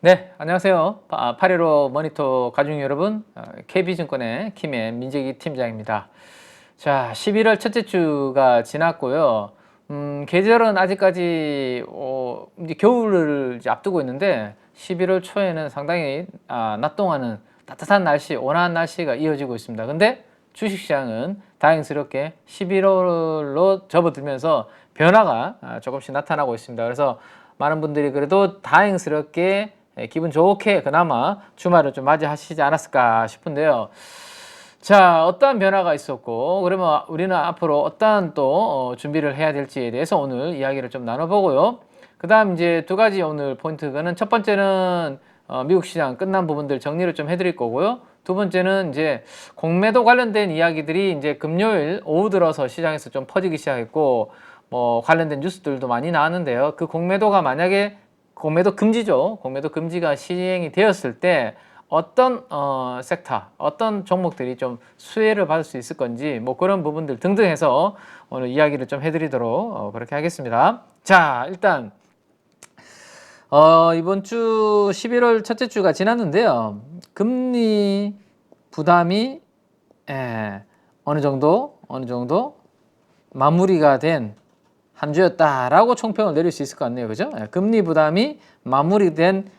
네, 안녕하세요. 815 모니터 가족 여러분, KB증권의 김해 민재기 팀장입니다. 자, 11월 첫째 주가 지났고요. 계절은 아직까지 이제 겨울을 이제 앞두고 있는데 11월 초에는 상당히 낮 동안은 따뜻한 날씨, 온화한 날씨가 이어지고 있습니다. 근데 주식시장은 다행스럽게 11월로 접어들면서 변화가 조금씩 나타나고 있습니다. 그래서 많은 분들이 그래도 다행스럽게 기분 좋게 그나마 주말을 좀 맞이하시지 않았을까 싶은데요. 자, 어떠한 변화가 있었고, 그러면 우리는 앞으로 어떠한 또 준비를 해야 될지에 대해서 오늘 이야기를 좀 나눠보고요. 그 다음 이제 두 가지 오늘 포인트는 첫 번째는 미국 시장 끝난 부분들 정리를 좀 해드릴 거고요. 두 번째는 이제 공매도 관련된 이야기들이 이제 금요일 오후 들어서 시장에서 좀 퍼지기 시작했고, 뭐 관련된 뉴스들도 많이 나왔는데요. 그 공매도가 만약에 공매도 금지죠. 공매도 금지가 시행이 되었을 때 어떤 섹터, 어떤 종목들이 좀 수혜를 받을 수 있을 건지 뭐 그런 부분들 등등 해서 오늘 이야기를 좀 해드리도록 그렇게 하겠습니다. 자, 일단 이번 주 11월 첫째 주가 지났는데요. 금리 부담이 어느 정도 마무리가 된 한 주였다라고 총평을 내릴 수 있을 것 같네요. 그죠? 금리 부담이 마무리된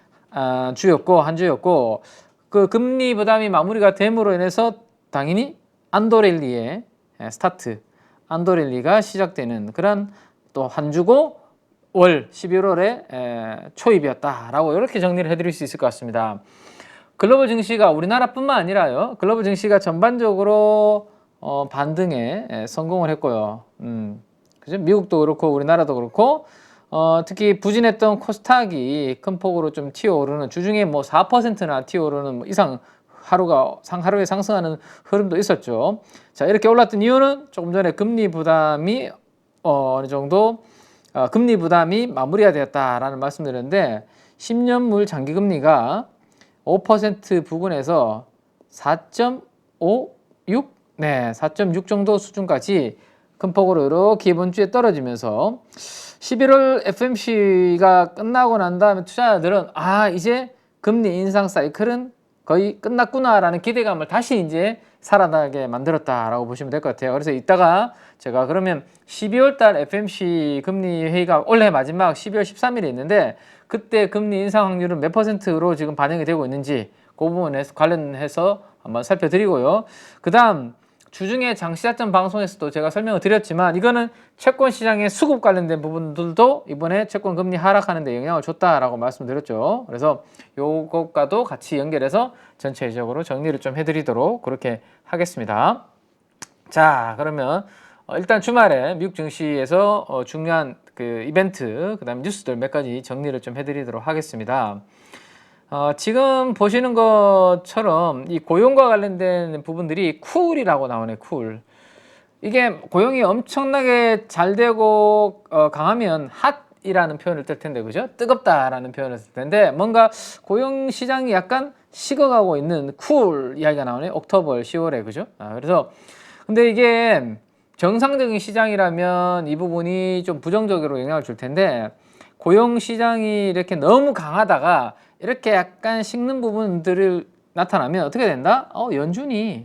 주였고 한 주였고, 그 금리 부담이 마무리가 됨으로 인해서 당연히 안도랠리의 스타트, 안도랠리가 시작되는 그런 또 한 주고 월 11월에 초입이었다라고 이렇게 정리를 해드릴 수 있을 것 같습니다. 글로벌 증시가 우리나라뿐만 아니라요, 글로벌 증시가 전반적으로 반등에 성공을 했고요. 그죠? 미국도 그렇고 우리나라도 그렇고 특히 부진했던 코스닥이 큰 폭으로 좀 튀어오르는, 주중에 뭐 4%나 튀어오르는 뭐 이상 하루에 상승하는 흐름도 있었죠. 자, 이렇게 올랐던 이유는 조금 전에 금리 부담이 어느 정도 금리 부담이 마무리가 되었다라는 말씀드렸는데, 10년물 장기금리가 5% 부근에서 4.56? 네, 4.6 정도 수준까지 큰 폭으로 이렇게 이번 주에 떨어지면서 11월 FOMC가 끝나고 난 다음에 투자자들은 이제 금리 인상 사이클은 거의 끝났구나라는 기대감을 다시 이제 살아나게 만들었다라고 보시면 될 것 같아요. 그래서 이따가 제가 그러면 12월 달 FOMC 금리 회의가 올해 마지막 12월 13일에 있는데, 그때 금리 인상 확률은 몇 %로 지금 반영이 되고 있는지 그 부분에 관련해서 한번 살펴드리고요. 그 다음 주중에 장시자점 방송에서도 제가 설명을 드렸지만, 이거는 채권 시장의 수급 관련된 부분들도 이번에 채권 금리 하락하는 데 영향을 줬다라고 말씀드렸죠. 그래서 요것과도 같이 연결해서 전체적으로 정리를 좀 해드리도록 그렇게 하겠습니다. 자, 그러면 일단 주말에 미국 증시에서 중요한 그 이벤트, 그 다음에 뉴스들 몇 가지 정리를 좀 해드리도록 하겠습니다. 지금 보시는 것처럼 이 고용과 관련된 부분들이 쿨이라고 나오네, 쿨. 이게 고용이 엄청나게 잘 되고 강하면 핫이라는 표현을 쓸 텐데, 그죠? 뜨겁다라는 표현을 쓸 텐데, 뭔가 고용 시장이 약간 식어가고 있는 쿨 이야기가 나오네, 옥토버, 10월에, 그죠? 그래서 근데 이게 정상적인 시장이라면 이 부분이 좀 부정적으로 영향을 줄 텐데, 고용 시장이 이렇게 너무 강하다가 이렇게 약간 식는 부분들을 나타나면 어떻게 된다? 연준의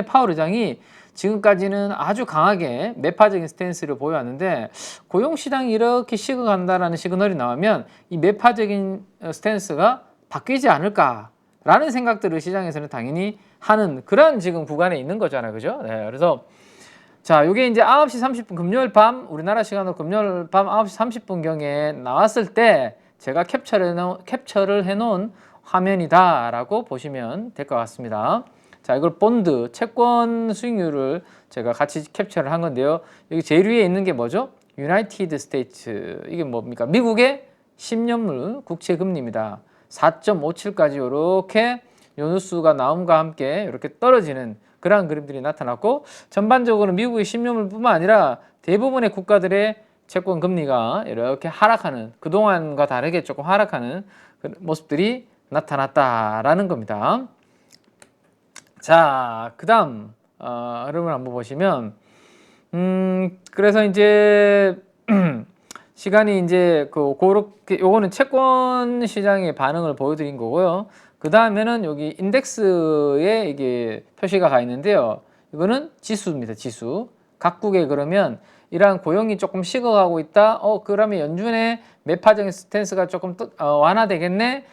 파월 의장이 지금까지는 아주 강하게 매파적인 스탠스를 보여왔는데, 고용 시장이 이렇게 식어간다라는 시그널이 나오면 이 매파적인 스탠스가 바뀌지 않을까라는 생각들을 시장에서는 당연히 하는 그런 지금 구간에 있는 거잖아요. 그죠? 네, 그래서 자, 이게 이제 9시 30분 금요일 밤, 우리나라 시간으로 금요일 밤 9시 30분경에 나왔을 때 제가 캡처를 해놓은 화면이다라고 보시면 될 것 같습니다. 자, 이걸 본드, 채권 수익률을 제가 같이 캡처를 한 건데요. 여기 제일 위에 있는 게 뭐죠? 유나이티드 스테이츠. 이게 뭡니까? 미국의 10년물 국채 금리입니다. 4.57까지 이렇게 요 뉴스가 나옴과 함께 이렇게 떨어지는 그러한 그림들이 나타났고, 전반적으로 미국의 10년물뿐만 아니라 대부분의 국가들의 채권 금리가 이렇게 하락하는, 그동안과 다르게 조금 하락하는 모습들이 나타났다라는 겁니다. 자, 그 다음 흐름을 한번 보시면 그래서 이제 시간이 이제 그렇게 요거는 채권 시장의 반응을 보여드린 거고요. 그 다음에는 여기 인덱스에 이게 표시가 가 있는데요. 이거는 지수입니다. 지수. 각국에 그러면 이러한 고용이 조금 식어가고 있다. 그러면 연준의 매파적인 스탠스가 조금 완화되겠네.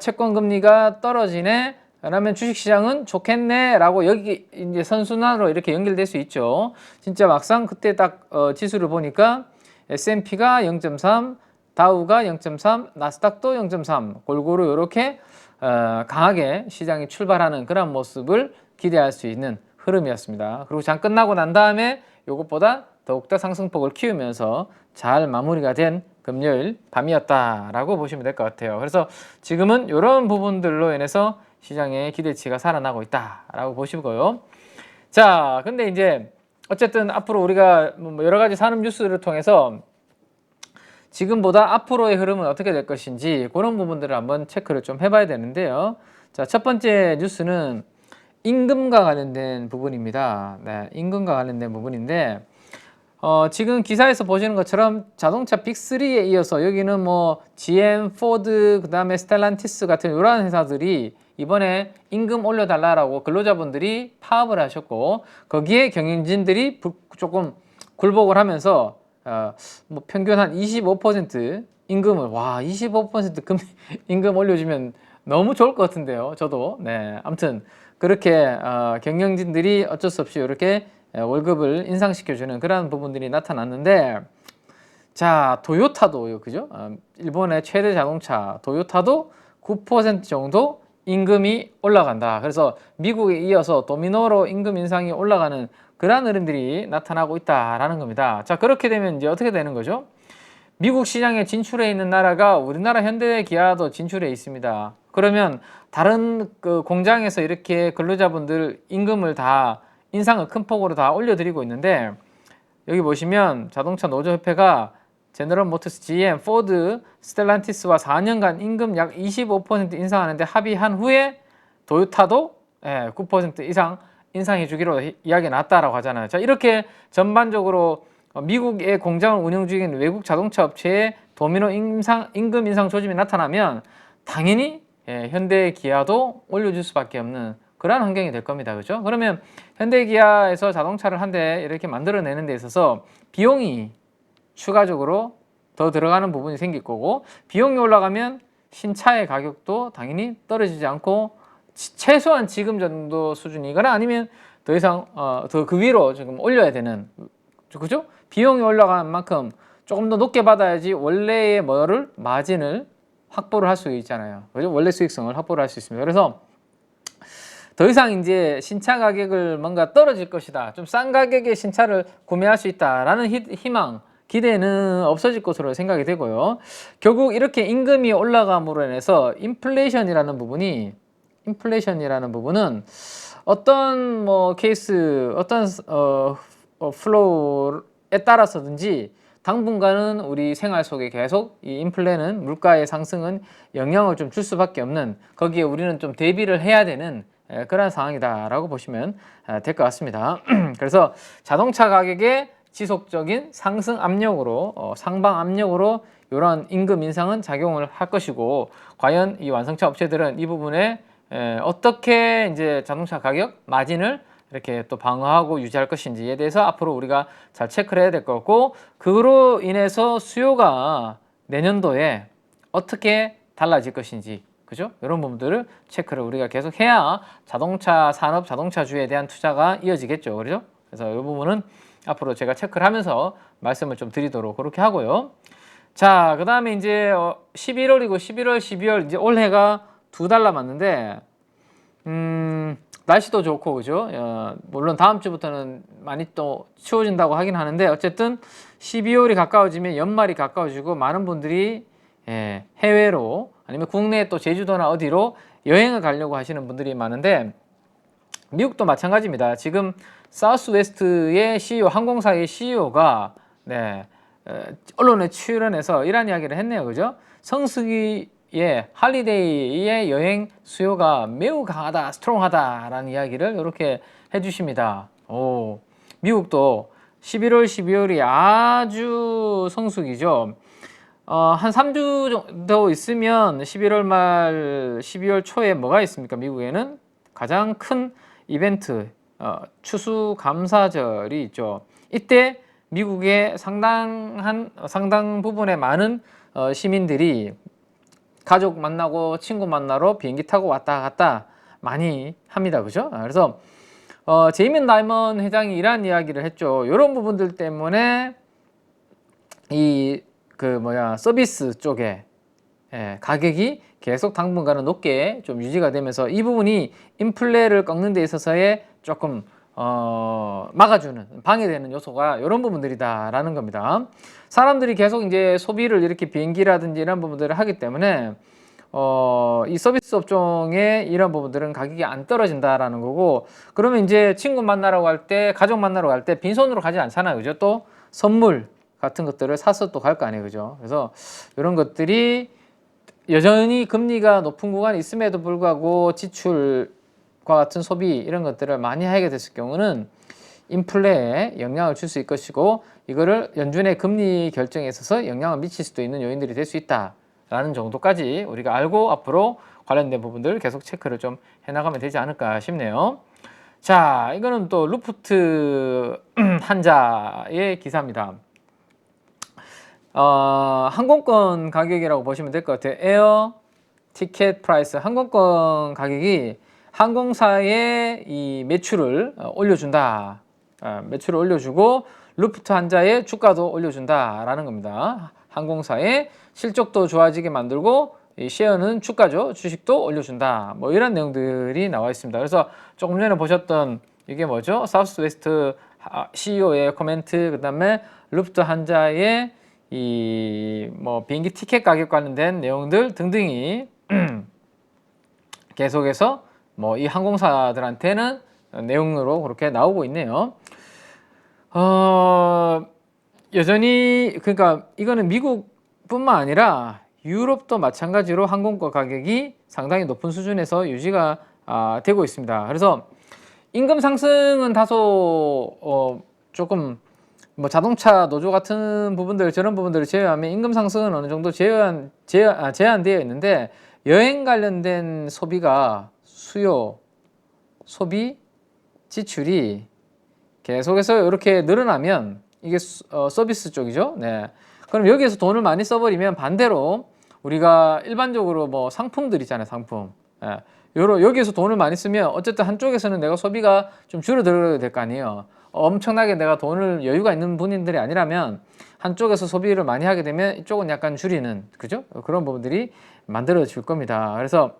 채권 금리가 떨어지네. 그러면 주식시장은 좋겠네라고 여기 이제 선순환으로 이렇게 연결될 수 있죠. 진짜 막상 그때 딱 지수를 보니까 S&P가 0.3, 다우가 0.3, 나스닥도 0.3 골고루 이렇게 강하게 시장이 출발하는 그런 모습을 기대할 수 있는 흐름이었습니다. 그리고 장 끝나고 난 다음에 이것보다 더욱더 상승폭을 키우면서 잘 마무리가 된 금요일 밤이었다라고 보시면 될 것 같아요. 그래서 지금은 이런 부분들로 인해서 시장의 기대치가 살아나고 있다라고 보시고요. 자, 근데 이제 어쨌든 앞으로 우리가 뭐 여러 가지 산업 뉴스를 통해서 지금보다 앞으로의 흐름은 어떻게 될 것인지 그런 부분들을 한번 체크를 좀 해봐야 되는데요. 자, 첫 번째 뉴스는 임금과 관련된 부분입니다. 네, 임금과 관련된 부분인데 지금 기사에서 보시는 것처럼 자동차 빅3에 이어서 여기는 뭐 GM, 포드, 그 다음에 스텔란티스 같은 이러한 회사들이 이번에 임금 올려달라고 근로자분들이 파업을 하셨고 거기에 경영진들이 조금 굴복을 하면서 뭐 평균 한 25% 임금을 25% 임금 올려주면 너무 좋을 것 같은데요. 저도 네, 아무튼 그렇게 경영진들이 어쩔 수 없이 이렇게 월급을 인상시켜주는 그런 부분들이 나타났는데, 자, 도요타도 그죠? 일본의 최대 자동차 도요타도 9% 정도 임금이 올라간다. 그래서 미국에 이어서 도미노로 임금 인상이 올라가는 그런 흐름들이 나타나고 있다라는 겁니다. 자, 그렇게 되면 이제 어떻게 되는 거죠? 미국 시장에 진출해 있는 나라가 우리나라 현대기아도 진출해 있습니다. 그러면 다른 그 공장에서 이렇게 근로자분들 임금을 다 인상을 큰 폭으로 다 올려드리고 있는데, 여기 보시면 자동차 노조협회가 제너럴 모터스, GM, 포드, 스텔란티스와 4년간 임금 약 25% 인상하는데 합의한 후에 도요타도 9% 이상 인상해 주기로 이야기가 났다라고 하잖아요. 자, 이렇게 전반적으로 미국의 공장을 운영 중인 외국 자동차 업체의 도미노 임금 인상 조짐이 나타나면 당연히 현대 기아도 올려줄 수밖에 없는 그런 환경이 될 겁니다. 그죠? 그러면 현대 기아에서 자동차를 한 대 이렇게 만들어내는 데 있어서 비용이 추가적으로 더 들어가는 부분이 생길 거고, 비용이 올라가면 신차의 가격도 당연히 떨어지지 않고 최소한 지금 정도 수준이거나 아니면 더 이상 더 그 위로 지금 올려야 되는, 그죠? 비용이 올라간 만큼 조금 더 높게 받아야지 원래의 마진을 확보를 할 수 있잖아요. 그죠? 원래 수익성을 확보를 할 수 있습니다. 그래서 더 이상 이제 신차 가격을 뭔가 떨어질 것이다, 좀 싼 가격에 신차를 구매할 수 있다라는 희망, 기대는 없어질 것으로 생각이 되고요. 결국 이렇게 임금이 올라감으로 인해서 인플레이션이라는 부분은 어떤 뭐 케이스, 어떤 플로우에 따라서든지 당분간은 우리 생활 속에 계속 이 인플레는, 물가의 상승은 영향을 좀 줄 수밖에 없는, 거기에 우리는 좀 대비를 해야 되는 그런 상황이다라고 보시면 될 것 같습니다. 그래서 자동차 가격의 지속적인 상승 압력으로, 상방 압력으로 이런 임금 인상은 작용을 할 것이고, 과연 이 완성차 업체들은 이 부분에 어떻게 이제 자동차 가격 마진을 이렇게 또 방어하고 유지할 것인지에 대해서 앞으로 우리가 잘 체크를 해야 될 것 같고, 그로 인해서 수요가 내년도에 어떻게 달라질 것인지, 그죠? 이런 부분들을 체크를 우리가 계속 해야 자동차 산업, 자동차주에 대한 투자가 이어지겠죠. 그죠? 그래서 이 부분은 앞으로 제가 체크를 하면서 말씀을 좀 드리도록 그렇게 하고요. 자, 그 다음에 이제 11월이고 11월, 12월 이제 올해가 2달 남았는데, 날씨도 좋고, 그죠? 물론 다음 주부터는 많이 또 추워진다고 하긴 하는데, 어쨌든 12월이 가까워지면 연말이 가까워지고 많은 분들이 해외로 아니면 국내에 또 제주도나 어디로 여행을 가려고 하시는 분들이 많은데, 미국도 마찬가지입니다. 지금 사우스웨스트의 CEO, 항공사의 CEO가 언론에 출연해서 이런 이야기를 했네요. 그죠? 성수기에 할리데이의 여행 수요가 매우 강하다, 스트롱하다라는 이야기를 이렇게 해주십니다. 미국도 11월, 12월이 아주 성수기죠. 한 3주 정도 있으면 11월 말 12월 초에 뭐가 있습니까? 미국에는 가장 큰 이벤트 추수감사절이 있죠. 이때 미국의 상당 부분의 많은 시민들이 가족 만나고 친구 만나러 비행기 타고 왔다 갔다 많이 합니다. 그죠? 그래서 제이민 다이먼 회장이 이런 이야기를 했죠. 이런 부분들 때문에 이 서비스 쪽에 가격이 계속 당분간은 높게 좀 유지가 되면서 이 부분이 인플레를 꺾는 데 있어서의 조금 막아주는 방해되는 요소가 이런 부분들이다라는 겁니다. 사람들이 계속 이제 소비를 이렇게 비행기라든지 이런 부분들을 하기 때문에 이 서비스 업종의 이런 부분들은 가격이 안 떨어진다라는 거고, 그러면 이제 친구 만나러 갈 때, 가족 만나러 갈 때 빈손으로 가지 않잖아요. 그죠? 또 선물 같은 것들을 사서 또 갈 거 아니에요. 그죠? 그래서 이런 것들이 여전히 금리가 높은 구간이 있음에도 불구하고 지출과 같은 소비 이런 것들을 많이 하게 됐을 경우는 인플레에 영향을 줄 수 있을 것이고, 이거를 연준의 금리 결정에 있어서 영향을 미칠 수도 있는 요인들이 될 수 있다라는 정도까지 우리가 알고 앞으로 관련된 부분들 계속 체크를 좀 해나가면 되지 않을까 싶네요. 자, 이거는 또 루프트 한자의 기사입니다. 항공권 가격이라고 보시면 될 것 같아요. 에어 티켓 프라이스, 항공권 가격이 항공사의 이 매출을 올려준다. 매출을 올려주고 루프트 한자의 주가도 올려준다라는 겁니다. 항공사의 실적도 좋아지게 만들고 이 쉐어는 주가죠. 주식도 올려준다. 뭐 이런 내용들이 나와 있습니다. 그래서 조금 전에 보셨던 이게 뭐죠? 사우스웨스트 CEO의 코멘트, 그 다음에 루프트 한자의 이 뭐 비행기 티켓 가격 관련된 내용들 등등이 계속해서 뭐 이 항공사들한테는 내용으로 그렇게 나오고 있네요. 여전히 그러니까 이거는 미국뿐만 아니라 유럽도 마찬가지로 항공권 가격이 상당히 높은 수준에서 유지가 되고 있습니다. 그래서 임금 상승은 다소 조금 뭐 자동차 노조 같은 부분들, 저런 부분들을 제외하면 임금 상승은 어느 정도 제한되어 있는데, 여행 관련된 소비가 소비 지출이 계속해서 이렇게 늘어나면 이게 서비스 쪽이죠. 네. 그럼 여기에서 돈을 많이 써버리면 반대로 우리가 일반적으로 뭐 상품들 있잖아요. 상품. 네. 여기에서 돈을 많이 쓰면 어쨌든 한쪽에서는 내가 소비가 좀 줄어들어야 될 거 아니에요. 엄청나게 내가 돈을 여유가 있는 분들이 아니라면 한쪽에서 소비를 많이 하게 되면 이쪽은 약간 줄이는, 그죠? 그런 부분들이 만들어질 겁니다. 그래서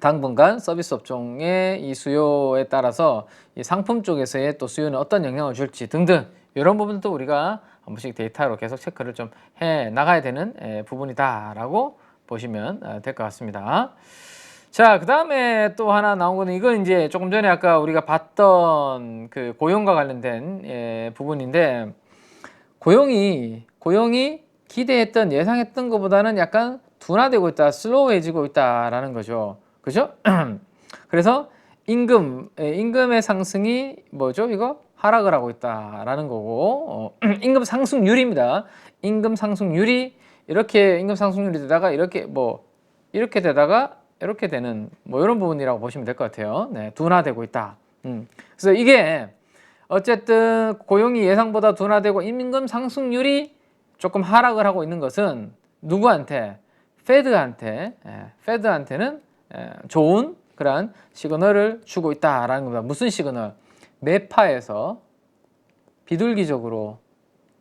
당분간 서비스 업종의 이 수요에 따라서 이 상품 쪽에서의 또 수요는 어떤 영향을 줄지 등등 이런 부분도 우리가 한 번씩 데이터로 계속 체크를 좀 해 나가야 되는 부분이다라고 보시면 될 것 같습니다. 자, 그 다음에 또 하나 나온 거는 이건 이제 조금 전에 아까 우리가 봤던 그 고용과 관련된 부분인데, 고용이 기대했던 예상했던 것보다는 약간 둔화되고 있다, 슬로우해지고 있다라는 거죠. 그죠? 그래서 임금의 상승이 뭐죠? 이거 하락을 하고 있다라는 거고, 임금 상승률입니다. 임금 상승률이 이렇게 임금 상승률이 되다가 이렇게 되다가 이렇게 되는 뭐 이런 부분이라고 보시면 될 것 같아요. 네, 둔화되고 있다. 그래서 이게 어쨌든 고용이 예상보다 둔화되고 임금 상승률이 조금 하락을 하고 있는 것은 누구한테? 페드한테는 좋은 그런 시그널을 주고 있다라는 겁니다. 무슨 시그널? 매파에서 비둘기적으로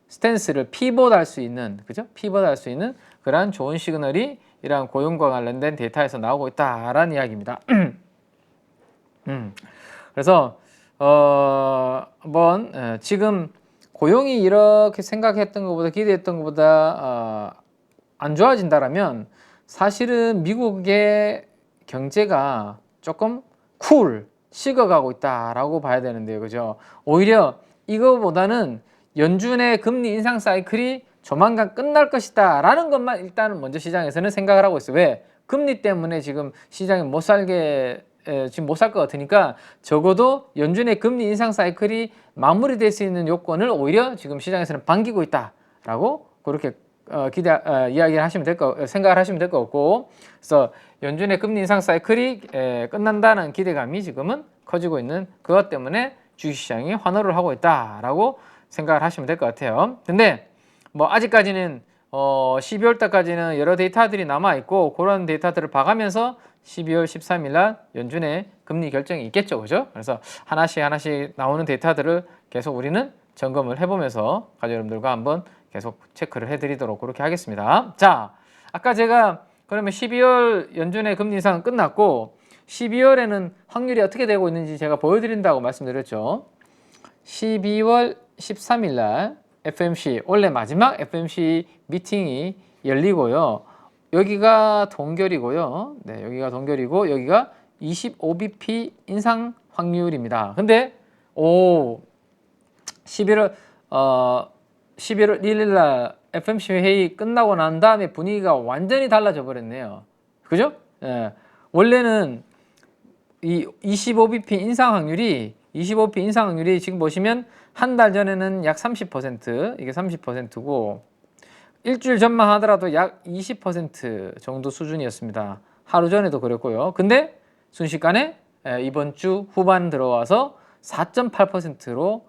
스탠스를 피벗할 수 있는, 그죠? 피벗할 수 있는 그러한 좋은 시그널이 이러한 고용과 관련된 데이터에서 나오고 있다라는 이야기입니다. 그래서 지금 고용이 이렇게 생각했던 것보다, 기대했던 것보다 안 좋아진다라면 사실은 미국의 경제가 조금 식어가고 있다라고 봐야 되는데요, 그죠? 오히려 이거보다는 연준의 금리 인상 사이클이 조만간 끝날 것이다 라는 것만 일단은 먼저 시장에서는 생각을 하고 있어요. 왜? 금리 때문에 지금 시장이 못 살 것 같으니까 적어도 연준의 금리 인상 사이클이 마무리될 수 있는 요건을 오히려 지금 시장에서는 반기고 있다라고 그렇게 이야기를 하시면 생각을 하시면 될 것 같고, 그래서 연준의 금리 인상 사이클이 끝난다는 기대감이 지금은 커지고 있는 그것 때문에 주식시장이 환호를 하고 있다라고 생각을 하시면 될 것 같아요. 근데 뭐 아직까지는 12월 달까지는 여러 데이터들이 남아 있고, 그런 데이터들을 봐가면서 12월 13일 날 연준의 금리 결정이 있겠죠, 그죠? 그래서 하나씩 나오는 데이터들을 계속 우리는 점검을 해보면서 가족 여러분들과 한번 계속 체크를 해드리도록 그렇게 하겠습니다. 자, 아까 제가 그러면 12월 연준의 금리 인상은 끝났고 12월에는 확률이 어떻게 되고 있는지 제가 보여드린다고 말씀드렸죠. 12월 13일 날 FMC, 원래 마지막 FMC 미팅이 열리고요. 여기가 동결이고요. 네, 여기가 동결이고 여기가 25bp 인상 확률입니다. 근데 11월 1일 날 FMC 회의 끝나고 난 다음에 분위기가 완전히 달라져 버렸네요. 그죠? 예. 원래는 이 25bp 인상 확률이 지금 보시면 한 달 전에는 약 30%, 이게 30%고 일주일 전만 하더라도 약 20% 정도 수준이었습니다. 하루 전에도 그랬고요. 근데 순식간에 이번 주 후반 들어와서 4.8%로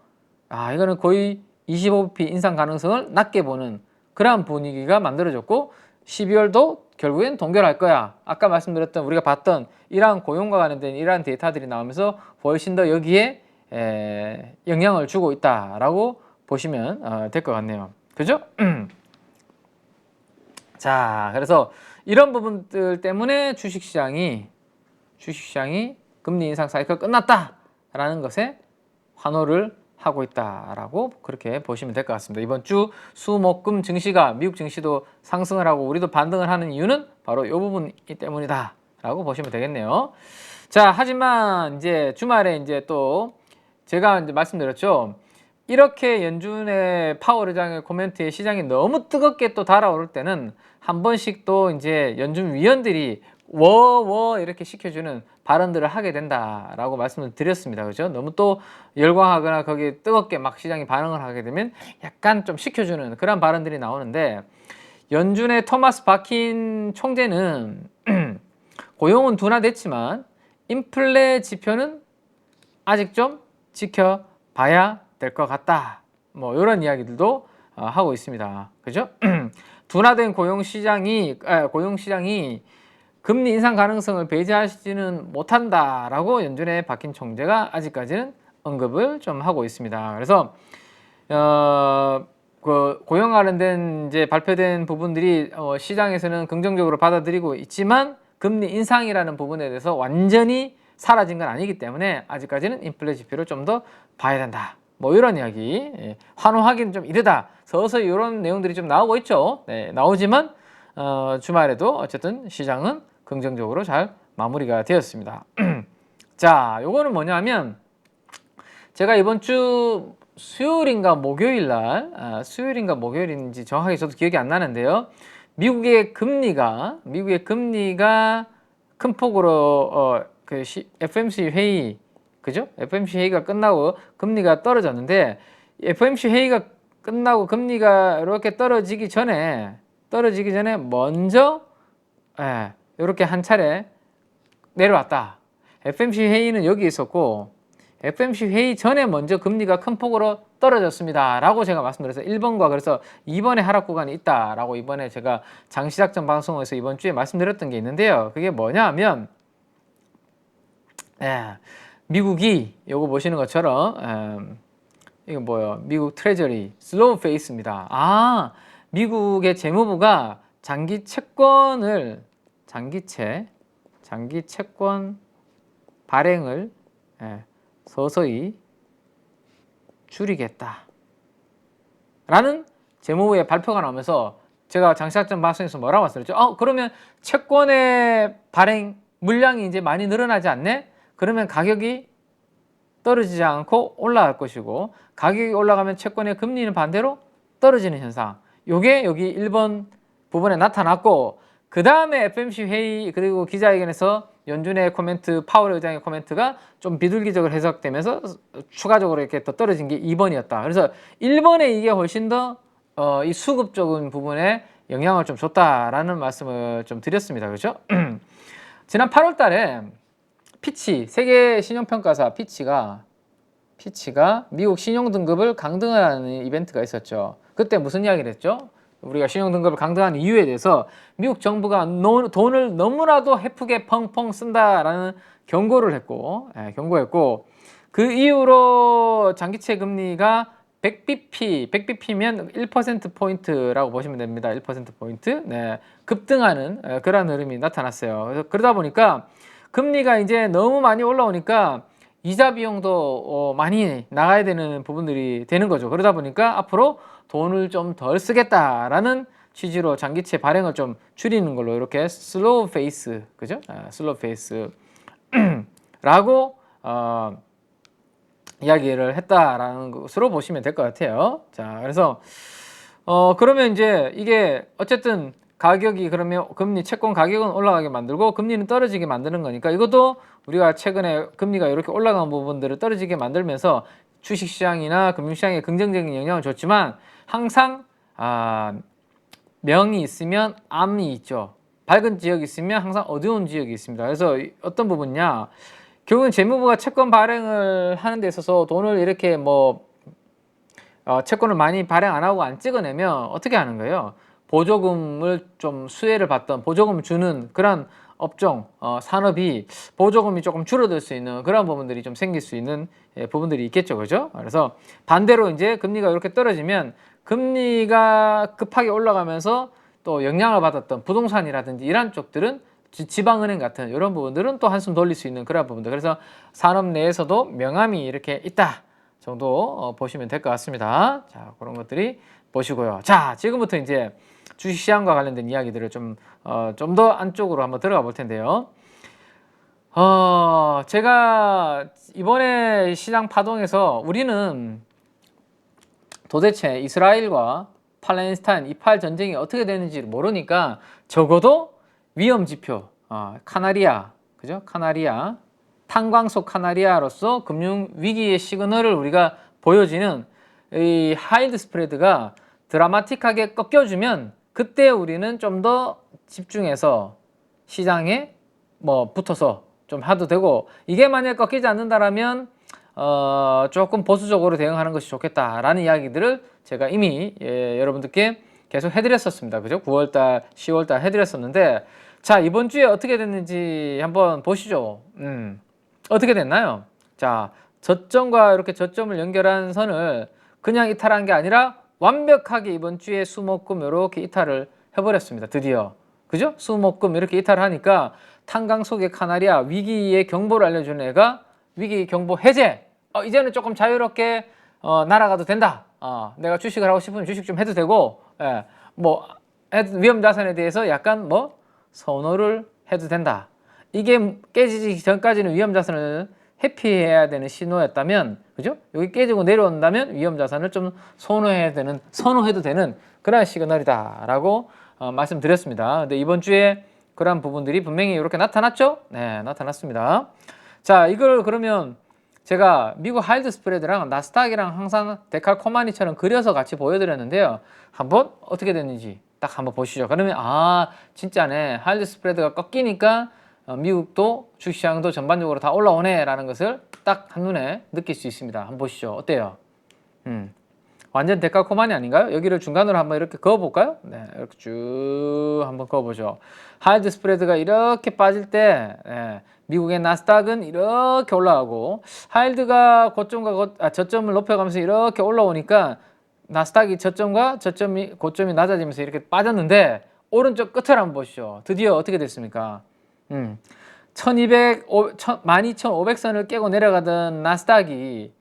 이거는 거의 25bp 인상 가능성을 낮게 보는 그러한 분위기가 만들어졌고 12월도 결국엔 동결할 거야. 아까 말씀드렸던 우리가 봤던 이러한 고용과 관련된 이러한 데이터들이 나오면서 훨씬 더 여기에 영향을 주고 있다라고 보시면 될 것 같네요. 그죠? 자, 그래서 이런 부분들 때문에 주식시장이 금리 인상 사이클 끝났다라는 것에 환호를 하고 있다라고 그렇게 보시면 될 것 같습니다. 이번 주 수, 목, 금 증시가 미국 증시도 상승을 하고 우리도 반등을 하는 이유는 바로 이 부분 때문이다라고 보시면 되겠네요. 자, 하지만 이제 주말에 이제 또 제가 이제 말씀드렸죠. 이렇게 연준의 파월 의장의 코멘트에 시장이 너무 뜨겁게 또 달아오를 때는 한 번씩 또 이제 연준 위원들이 이렇게 시켜주는 발언들을 하게 된다라고 말씀을 드렸습니다. 그죠? 너무 또 열광하거나 거기에 뜨겁게 막 시장이 반응을 하게 되면 약간 좀 시켜주는 그런 발언들이 나오는데 연준의 토마스 바킨 총재는 고용은 둔화됐지만 인플레 지표는 아직 좀 지켜봐야 될 것 같다. 뭐 이런 이야기들도 하고 있습니다. 그죠? 둔화된 고용시장이 금리 인상 가능성을 배제하지는 못한다라고 연준의 박힌 총재가 아직까지는 언급을 좀 하고 있습니다. 그래서 그 고용 관련된 이제 발표된 부분들이 시장에서는 긍정적으로 받아들이고 있지만 금리 인상이라는 부분에 대해서 완전히 사라진 건 아니기 때문에 아직까지는 인플레 지표를 좀 더 봐야 된다. 뭐 이런 이야기, 환호하기는 좀 이르다. 서서히 이런 내용들이 좀 나오고 있죠. 네, 나오지만 주말에도 어쨌든 시장은 긍정적으로 잘 마무리가 되었습니다. 자, 요거는 뭐냐면 제가 이번 주 수요일인가 목요일인지 정확하게 저도 기억이 안 나는데요. 미국의 금리가 큰 폭으로 FMC 회의, 그죠? FMC 회의가 끝나고 금리가 떨어졌는데 FMC 회의가 끝나고 금리가 이렇게 떨어지기 전에 먼저 이렇게 한 차례 내려왔다. FMC 회의는 여기 있었고 FMC 회의 전에 먼저 금리가 큰 폭으로 떨어졌습니다 라고 제가 말씀드렸어요. 1번과 그래서 2번의 하락 구간이 있다 라고 이번에 제가 장시작전 방송에서 이번 주에 말씀드렸던 게 있는데요. 그게 뭐냐 하면 미국이 요거 보시는 것처럼 이거 뭐예요? 미국 트레저리 슬로우 페이스입니다. 미국의 재무부가 장기 채권 발행을 서서히 줄이겠다 라는 재무부의 발표가 나오면서 제가 장시작전 방송에서 뭐라고 말씀드렸죠? 그러면 채권의 발행 물량이 이제 많이 늘어나지 않네? 그러면 가격이 떨어지지 않고 올라갈 것이고 가격이 올라가면 채권의 금리는 반대로 떨어지는 현상, 요게 여기 1번 부분에 나타났고 그 다음에 FMC 회의 그리고 기자회견에서 연준의 코멘트, 파월 의장의 코멘트가 좀 비둘기적으로 해석되면서 추가적으로 이렇게 더 떨어진 게 2번이었다. 그래서 1번에 이게 훨씬 더 이 수급적인 부분에 영향을 좀 줬다라는 말씀을 좀 드렸습니다. 그렇죠? 지난 8월 달에 피치, 세계 신용평가사 피치가 미국 신용등급을 강등하는 이벤트가 있었죠. 그때 무슨 이야기를 했죠? 우리가 신용등급을 강등하는 이유에 대해서 미국 정부가 돈을 너무나도 헤프게 펑펑 쓴다라는 경고를 했고, 경고했고, 그 이후로 장기채 금리가 100bp면 1%포인트라고 보시면 됩니다. 1%포인트. 네, 급등하는 그런 흐름이 나타났어요. 그래서 그러다 보니까 금리가 이제 너무 많이 올라오니까 이자 비용도 많이 나가야 되는 부분들이 되는 거죠. 그러다 보니까 앞으로 돈을 좀 덜 쓰겠다라는 취지로 장기채 발행을 좀 줄이는 걸로 이렇게 슬로우 페이스, 그죠? 슬로우 페이스라고 이야기를 했다라는 것으로 보시면 될 것 같아요. 자, 그래서 그러면 이제 이게 어쨌든 가격이 그러면 금리 채권 가격은 올라가게 만들고 금리는 떨어지게 만드는 거니까 이것도 우리가 최근에 금리가 이렇게 올라간 부분들을 떨어지게 만들면서 주식시장이나 금융시장에 긍정적인 영향을 줬지만 항상 명이 있으면 암이 있죠. 밝은 지역이 있으면 항상 어두운 지역이 있습니다. 그래서 어떤 부분이냐, 결국은 재무부가 채권 발행을 하는 데 있어서 돈을 이렇게 채권을 많이 발행 안 하고 안 찍어내면 어떻게 하는 거예요? 보조금을 좀 수혜를 받던, 보조금을 주는 그런 업종, 산업이 보조금이 조금 줄어들 수 있는 그런 부분들이 좀 생길 수 있는 부분들이 있겠죠. 그죠? 그래서 반대로 이제 금리가 이렇게 떨어지면 금리가 급하게 올라가면서 또 영향을 받았던 부동산이라든지 이런 쪽들은 지방은행 같은 이런 부분들은 또 한숨 돌릴 수 있는 그런 부분들. 그래서 산업 내에서도 명암이 이렇게 있다 정도 보시면 될 것 같습니다. 자, 그런 것들이 보시고요. 자, 지금부터 이제 주식시장과 관련된 이야기들을 좀 더 안쪽으로 한번 들어가 볼 텐데요. 제가 이번에 시장 파동에서 우리는 도대체 이스라엘과 팔레스타인 이팔 전쟁이 어떻게 되는지를 모르니까 적어도 위험 지표, 카나리아, 그죠? 카나리아, 탄광소 카나리아로서 금융 위기의 시그널을 우리가 보여지는 이 하이드 스프레드가 드라마틱하게 꺾여주면 그때 우리는 좀 더 집중해서 시장에 붙어서 좀 해도 되고, 이게 만약 꺾이지 않는다라면 조금 보수적으로 대응하는 것이 좋겠다라는 이야기들을 제가 이미 여러분들께 계속 해드렸었습니다. 그죠? 9월달, 10월달 해드렸었는데, 자, 이번 주에 어떻게 됐는지 한번 보시죠. 어떻게 됐나요? 자, 저점과 이렇게 저점을 연결한 선을 그냥 이탈한 게 아니라 완벽하게 이번 주에 수목금 이렇게 이탈을 해버렸습니다. 드디어. 그죠? 수목금 이렇게 이탈하니까 탄광 속의 카나리아 위기의 경보를 알려주는 애가 위기 경보 해제. 이제는 조금 자유롭게 날아가도 된다. 내가 주식을 하고 싶으면 주식 좀 해도 되고, 위험 자산에 대해서 약간 선호를 해도 된다. 이게 깨지기 전까지는 위험 자산을 회피해야 되는 신호였다면, 그죠? 여기 깨지고 내려온다면 위험 자산을 좀 선호해도 되는 그런 시그널이다라고 말씀드렸습니다. 근데 이번 주에 그런 부분들이 분명히 이렇게 나타났죠? 네, 나타났습니다. 자, 이걸 그러면 제가 미국 하이드 스프레드랑 나스닥이랑 항상 데칼코마니처럼 그려서 같이 보여드렸는데요. 한번 어떻게 됐는지 딱 한번 보시죠. 그러면 진짜네. 하이드 스프레드가 꺾이니까 미국도 주식시장도 전반적으로 다 올라오네 라는 것을 딱 한눈에 느낄 수 있습니다. 한번 보시죠. 어때요? 완전 데칼코마니 아닌가요? 여기를 중간으로 한번 이렇게 그어볼까요? 네, 이렇게 쭉 한번 그어보죠. 하이드 스프레드가 이렇게 빠질 때 미국의 나스닥은 이렇게 올라가고, 하이드가 저점을 높여가면서 이렇게 올라오니까 나스닥이 고점이 낮아지면서 이렇게 빠졌는데, 오른쪽 끝을 한번 보시죠. 드디어 어떻게 됐습니까? 12,500선을 깨고 내려가던 나스닥이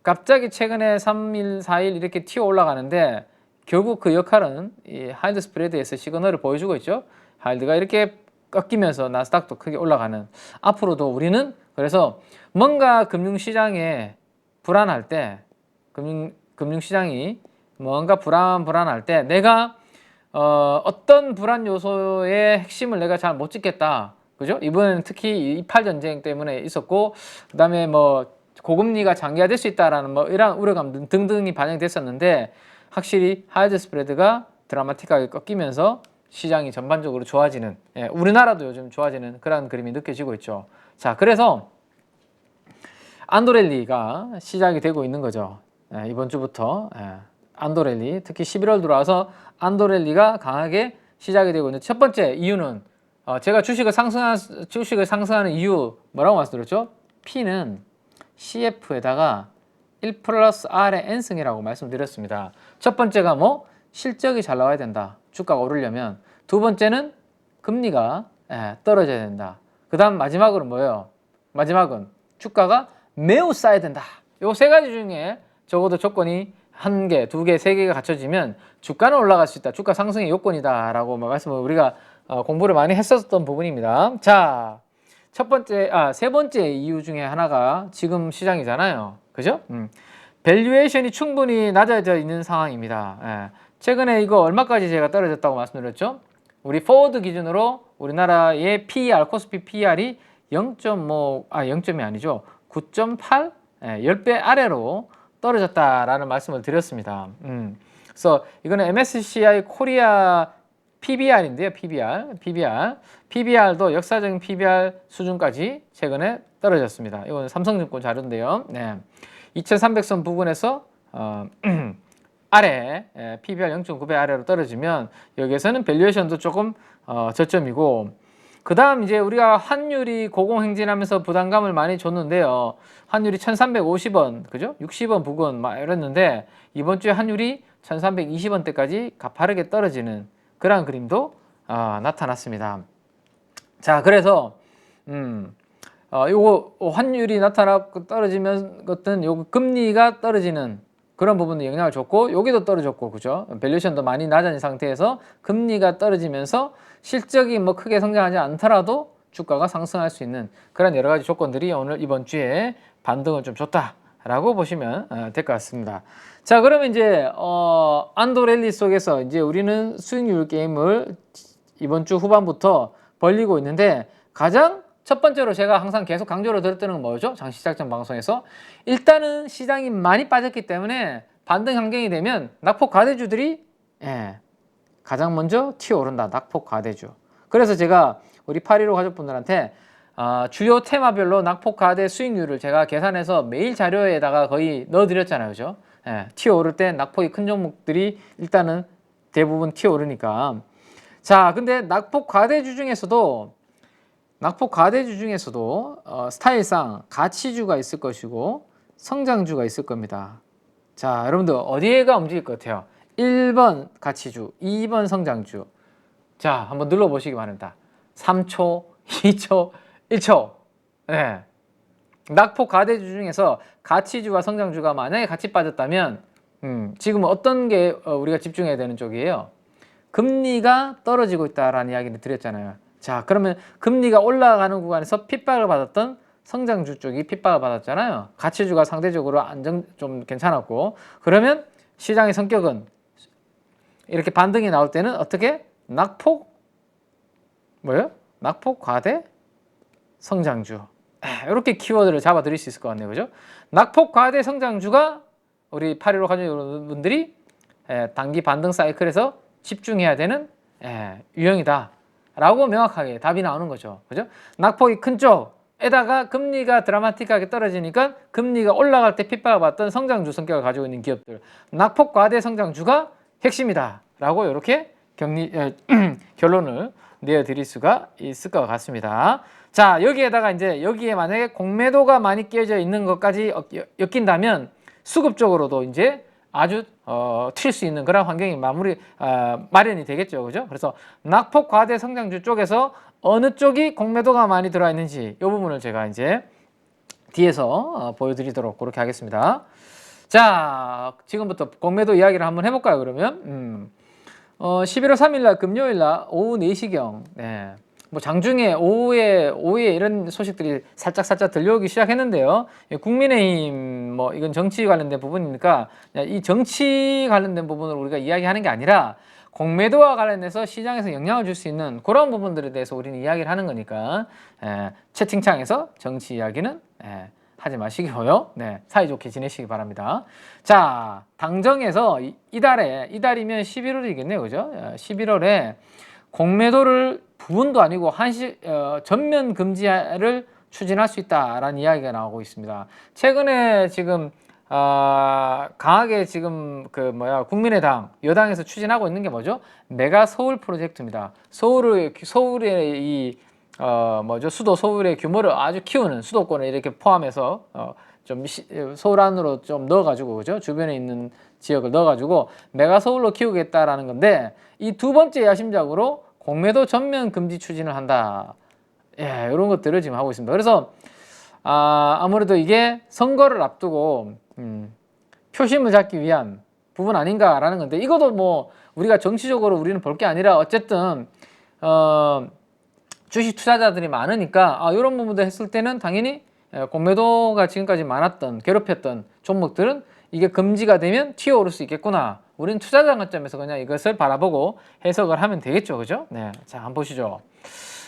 갑자기 최근에 3일, 4일 이렇게 튀어 올라가는데, 결국 그 역할은 이 하이드 스프레드에서 시그널을 보여주고 있죠. 하이드가 이렇게 꺾이면서 나스닥도 크게 올라가는. 앞으로도 우리는 그래서 뭔가 금융시장에 불안할 때, 금융시장이 뭔가 불안할 때 내가 어떤 불안 요소의 핵심을 내가 잘 못 찍겠다. 그죠? 이번에는 특히 이팔 전쟁 때문에 있었고, 그다음에 고금리가 장기화될 수 있다라는 이런 우려감 등등이 반영됐었는데, 확실히 하이드 스프레드가 드라마틱하게 꺾이면서 시장이 전반적으로 좋아지는, 우리나라도 요즘 좋아지는 그런 그림이 느껴지고 있죠. 자, 그래서 안도랠리가 시작이 되고 있는 거죠. 이번 주부터 안도랠리, 특히 11월 들어와서 안도랠리가 강하게 시작이 되고 있는 첫 번째 이유는 제가 주식을 상승하는 이유 뭐라고 말씀드렸죠? P는 CF에다가 1 플러스 R의 N승이라고 말씀드렸습니다. 첫 번째가 뭐? 실적이 잘 나와야 된다. 주가가 오르려면. 두 번째는 금리가 떨어져야 된다. 그 다음 마지막으로 뭐예요? 마지막은 주가가 매우 싸야 된다. 요 세 가지 중에 적어도 조건이 한 개, 두 개, 세 개가 갖춰지면 주가는 올라갈 수 있다. 주가 상승의 요건이다. 라고 말씀을 우리가 공부를 많이 했었던 부분입니다. 자, 세 번째 이유 중에 하나가 지금 시장이잖아요. 그죠? 밸류에이션이 충분히 낮아져 있는 상황입니다. 최근에 이거 얼마까지 제가 떨어졌다고 말씀드렸죠? 우리 포워드 기준으로 우리나라의 PER, 코스피 PER이 0.이 아니죠. 9.8? 10배 아래로 떨어졌다라는 말씀을 드렸습니다. 그래서 이거는 MSCI 코리아 PBR인데요. PBR도 역사적인 PBR 수준까지 최근에 떨어졌습니다. 이건 삼성증권 자료인데요. 2300선 부근에서 아래 PBR 0.9배 아래로 떨어지면 여기에서는 밸류에이션도 조금 저점이고, 그 다음 이제 우리가 환율이 고공행진하면서 부담감을 많이 줬는데요. 환율이 1350원, 그죠? 60원 부근 막 이랬는데 이번 주에 환율이 1320원대까지 가파르게 떨어지는 그런 그림도 나타났습니다. 자, 그래서 요거 환율이 나타나고 떨어지면 것은 요 금리가 떨어지는 그런 부분도 영향을 줬고, 여기도 떨어졌고, 그죠? 밸류에이션도 많이 낮은 상태에서 금리가 떨어지면서 실적이 뭐 크게 성장하지 않더라도 주가가 상승할 수 있는 그런 여러 가지 조건들이 이번 주에 반등을 좀 줬다라고 보시면 될 것 같습니다. 자, 그러면 이제 안도랠리 속에서 이제 우리는 수익률 게임을 이번 주 후반부터 벌리고 있는데, 가장 첫 번째로 제가 항상 계속 강조를 드렸던 건 뭐죠? 장시 시작 전 방송에서 일단은 시장이 많이 빠졌기 때문에 반등 환경이 되면 낙폭 과대주들이 가장 먼저 튀어오른다. 낙폭 과대주. 그래서 제가 우리 815 가족분들한테 주요 테마별로 낙폭 과대 수익률을 제가 계산해서 매일 자료에다가 거의 넣어드렸잖아요. 그죠? 튀어오를 때 낙폭이 큰 종목들이 일단은 대부분 튀어오르니까. 자, 근데 낙폭 과대주 중에서도 스타일상 가치주가 있을 것이고 성장주가 있을 겁니다. 자, 여러분들 어디가 움직일 것 같아요? 1번 가치주, 2번 성장주. 자, 한번 눌러보시기 바랍니다. 3초, 2초, 1초. 낙폭 과대주 중에서 가치주와 성장주가 만약에 같이 빠졌다면 지금 어떤 게 우리가 집중해야 되는 쪽이에요? 금리가 떨어지고 있다라는 이야기를 드렸잖아요. 자, 그러면 금리가 올라가는 구간에서 핍박을 받았던 성장주 쪽이 핍박을 받았잖아요. 가치주가 상대적으로 좀 괜찮았고, 그러면 시장의 성격은 이렇게 반등이 나올 때는 어떻게? 낙폭 과대 성장주. 이렇게 키워드를 잡아 드릴 수 있을 것 같네요. 그죠? 낙폭 과대 성장주가 우리 815 가족 여러분들이 단기 반등 사이클에서 집중해야 되는 유형이다 라고 명확하게 답이 나오는 거죠. 그죠? 낙폭이 큰 쪽에다가 금리가 드라마틱하게 떨어지니까 금리가 올라갈 때 핍박을 받던 성장주 성격을 가지고 있는 기업들, 낙폭 과대 성장주가 핵심이다 라고 이렇게 결론을 내어드릴 수가 있을 것 같습니다. 자, 여기에 만약에 공매도가 많이 끼어져 있는 것까지 엮인다면 수급적으로도 이제 아주 튈 수 있는 그런 환경이 마련이 되겠죠. 그죠? 그래서 낙폭 과대 성장주 쪽에서 어느 쪽이 공매도가 많이 들어와 있는지 이 부분을 제가 이제 뒤에서 보여드리도록 그렇게 하겠습니다. 자, 지금부터 공매도 이야기를 한번 해볼까요? 그러면 11월 3일 날 금요일 날 오후 4시경 뭐 장중에 오후에 이런 소식들이 살짝 들려오기 시작했는데요. 국민의힘 뭐 이건 정치 관련된 부분이니까 이 정치 관련된 부분을 우리가 이야기하는 게 아니라 공매도와 관련해서 시장에서 영향을 줄 수 있는 그런 부분들에 대해서 우리는 이야기를 하는 거니까 채팅창에서 정치 이야기는 하지 마시고요. 네, 사이좋게 지내시기 바랍니다. 자, 당정에서 이달이면 11월이겠네요, 그죠? 11월에 공매도를 부분도 아니고 전면 금지를 추진할 수 있다라는 이야기가 나오고 있습니다. 최근에 지금 강하게 지금 국민의당 여당에서 추진하고 있는 게 뭐죠? 메가 서울 프로젝트입니다. 서울의 수도 서울의 규모를 아주 키우는, 수도권을 이렇게 포함해서 좀 서울 안으로 좀 넣어가지고, 그죠? 주변에 있는 지역을 넣어가지고 메가 서울로 키우겠다라는 건데, 이 두 번째 야심작으로 공매도 전면 금지 추진을 한다. 예, 이런 것들을 지금 하고 있습니다. 그래서 아무래도 이게 선거를 앞두고 표심을 잡기 위한 부분 아닌가라는 건데, 이것도 뭐 우리가 정치적으로 우리는 볼 게 아니라 어쨌든 주식 투자자들이 많으니까 이런 부분들 했을 때는 당연히 공매도가 지금까지 많았던, 괴롭혔던 종목들은 이게 금지가 되면 튀어오를 수 있겠구나. 우리는 투자자 관점에서 그냥 이것을 바라보고 해석을 하면 되겠죠, 그죠? 네, 자, 한번 보시죠.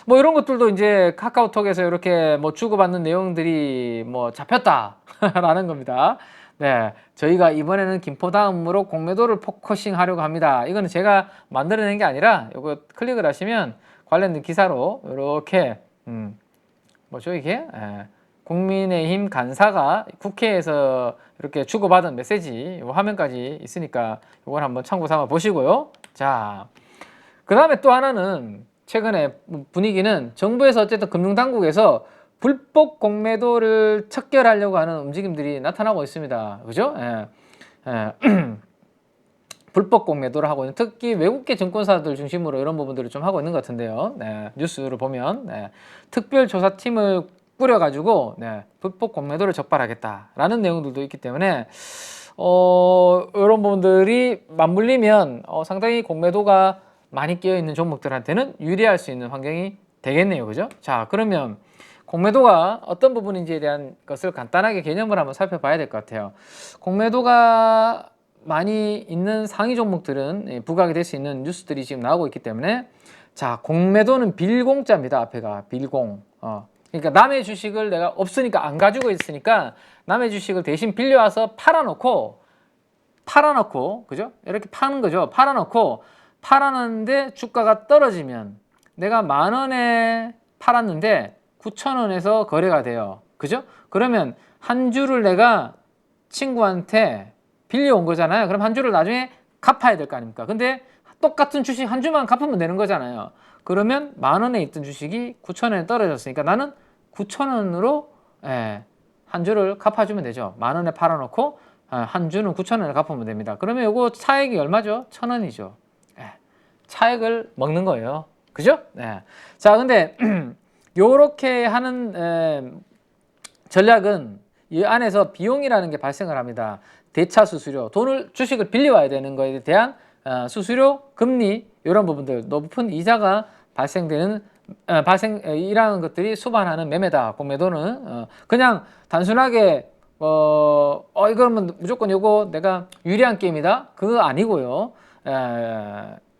뭐 이런 것들도 이제 카카오톡에서 이렇게 뭐 주고받는 내용들이 뭐 잡혔다라는 겁니다. 네, 저희가 이번에는 김포 다음으로 공매도를 포커싱 하려고 합니다. 이거는 제가 만들어낸 게 아니라 이거 클릭을 하시면 관련된 기사로 이렇게 뭐죠 이게? 국민의힘 간사가 국회에서 이렇게 주고받은 메시지 화면까지 있으니까 이걸 한번 참고 삼아 보시고요. 자, 그 다음에 또 하나는 최근에 분위기는 정부에서 어쨌든 금융당국에서 불법 공매도를 척결하려고 하는 움직임들이 나타나고 있습니다. 그죠? 불법 공매도를 하고 있는, 특히 외국계 증권사들 중심으로 이런 부분들을 좀 하고 있는 것 같은데요. 네, 뉴스를 보면 특별조사팀을 꾸려가지고 불법 공매도를 적발하겠다라는 내용들도 있기 때문에 이런 부분들이 맞물리면 상당히 공매도가 많이 끼어있는 종목들한테는 유리할 수 있는 환경이 되겠네요. 그죠? 자, 그러면 공매도가 어떤 부분인지에 대한 것을 간단하게 개념을 한번 살펴봐야 될 것 같아요. 공매도가 많이 있는 상위 종목들은 부각이 될 수 있는 뉴스들이 지금 나오고 있기 때문에, 자, 공매도는 빌공짜입니다. 앞에가 빌공. 그러니까 남의 주식을 내가 없으니까, 안 가지고 있으니까 남의 주식을 대신 빌려와서 팔아놓고, 그죠? 이렇게 파는 거죠. 팔아놨는데 주가가 떨어지면, 내가 10,000원에 팔았는데 9,000원에서 거래가 돼요. 그죠? 그러면 한 주를 내가 친구한테 빌려온 거잖아요. 그럼 한 주를 나중에 갚아야 될 거 아닙니까? 근데 똑같은 주식 한 주만 갚으면 되는 거잖아요. 그러면 10,000원에 있던 주식이 9,000원에 떨어졌으니까 나는 9,000원으로 한 주를 갚아주면 되죠. 10,000원에 팔아놓고 한 주는 9,000원을 갚으면 됩니다. 그러면 이거 차액이 얼마죠? 1,000원이죠. 차액을 먹는 거예요. 그죠? 자, 근데 요렇게 하는 전략은 이 안에서 비용이라는 게 발생을 합니다. 대차 수수료, 주식을 빌려와야 되는 거에 대한 수수료, 금리, 이런 부분들, 높은 이자가 이라는 것들이 수반하는 매매다. 공매도는 그냥 단순하게 이거는 무조건 이거 내가 유리한 게임이다, 그거 아니고요.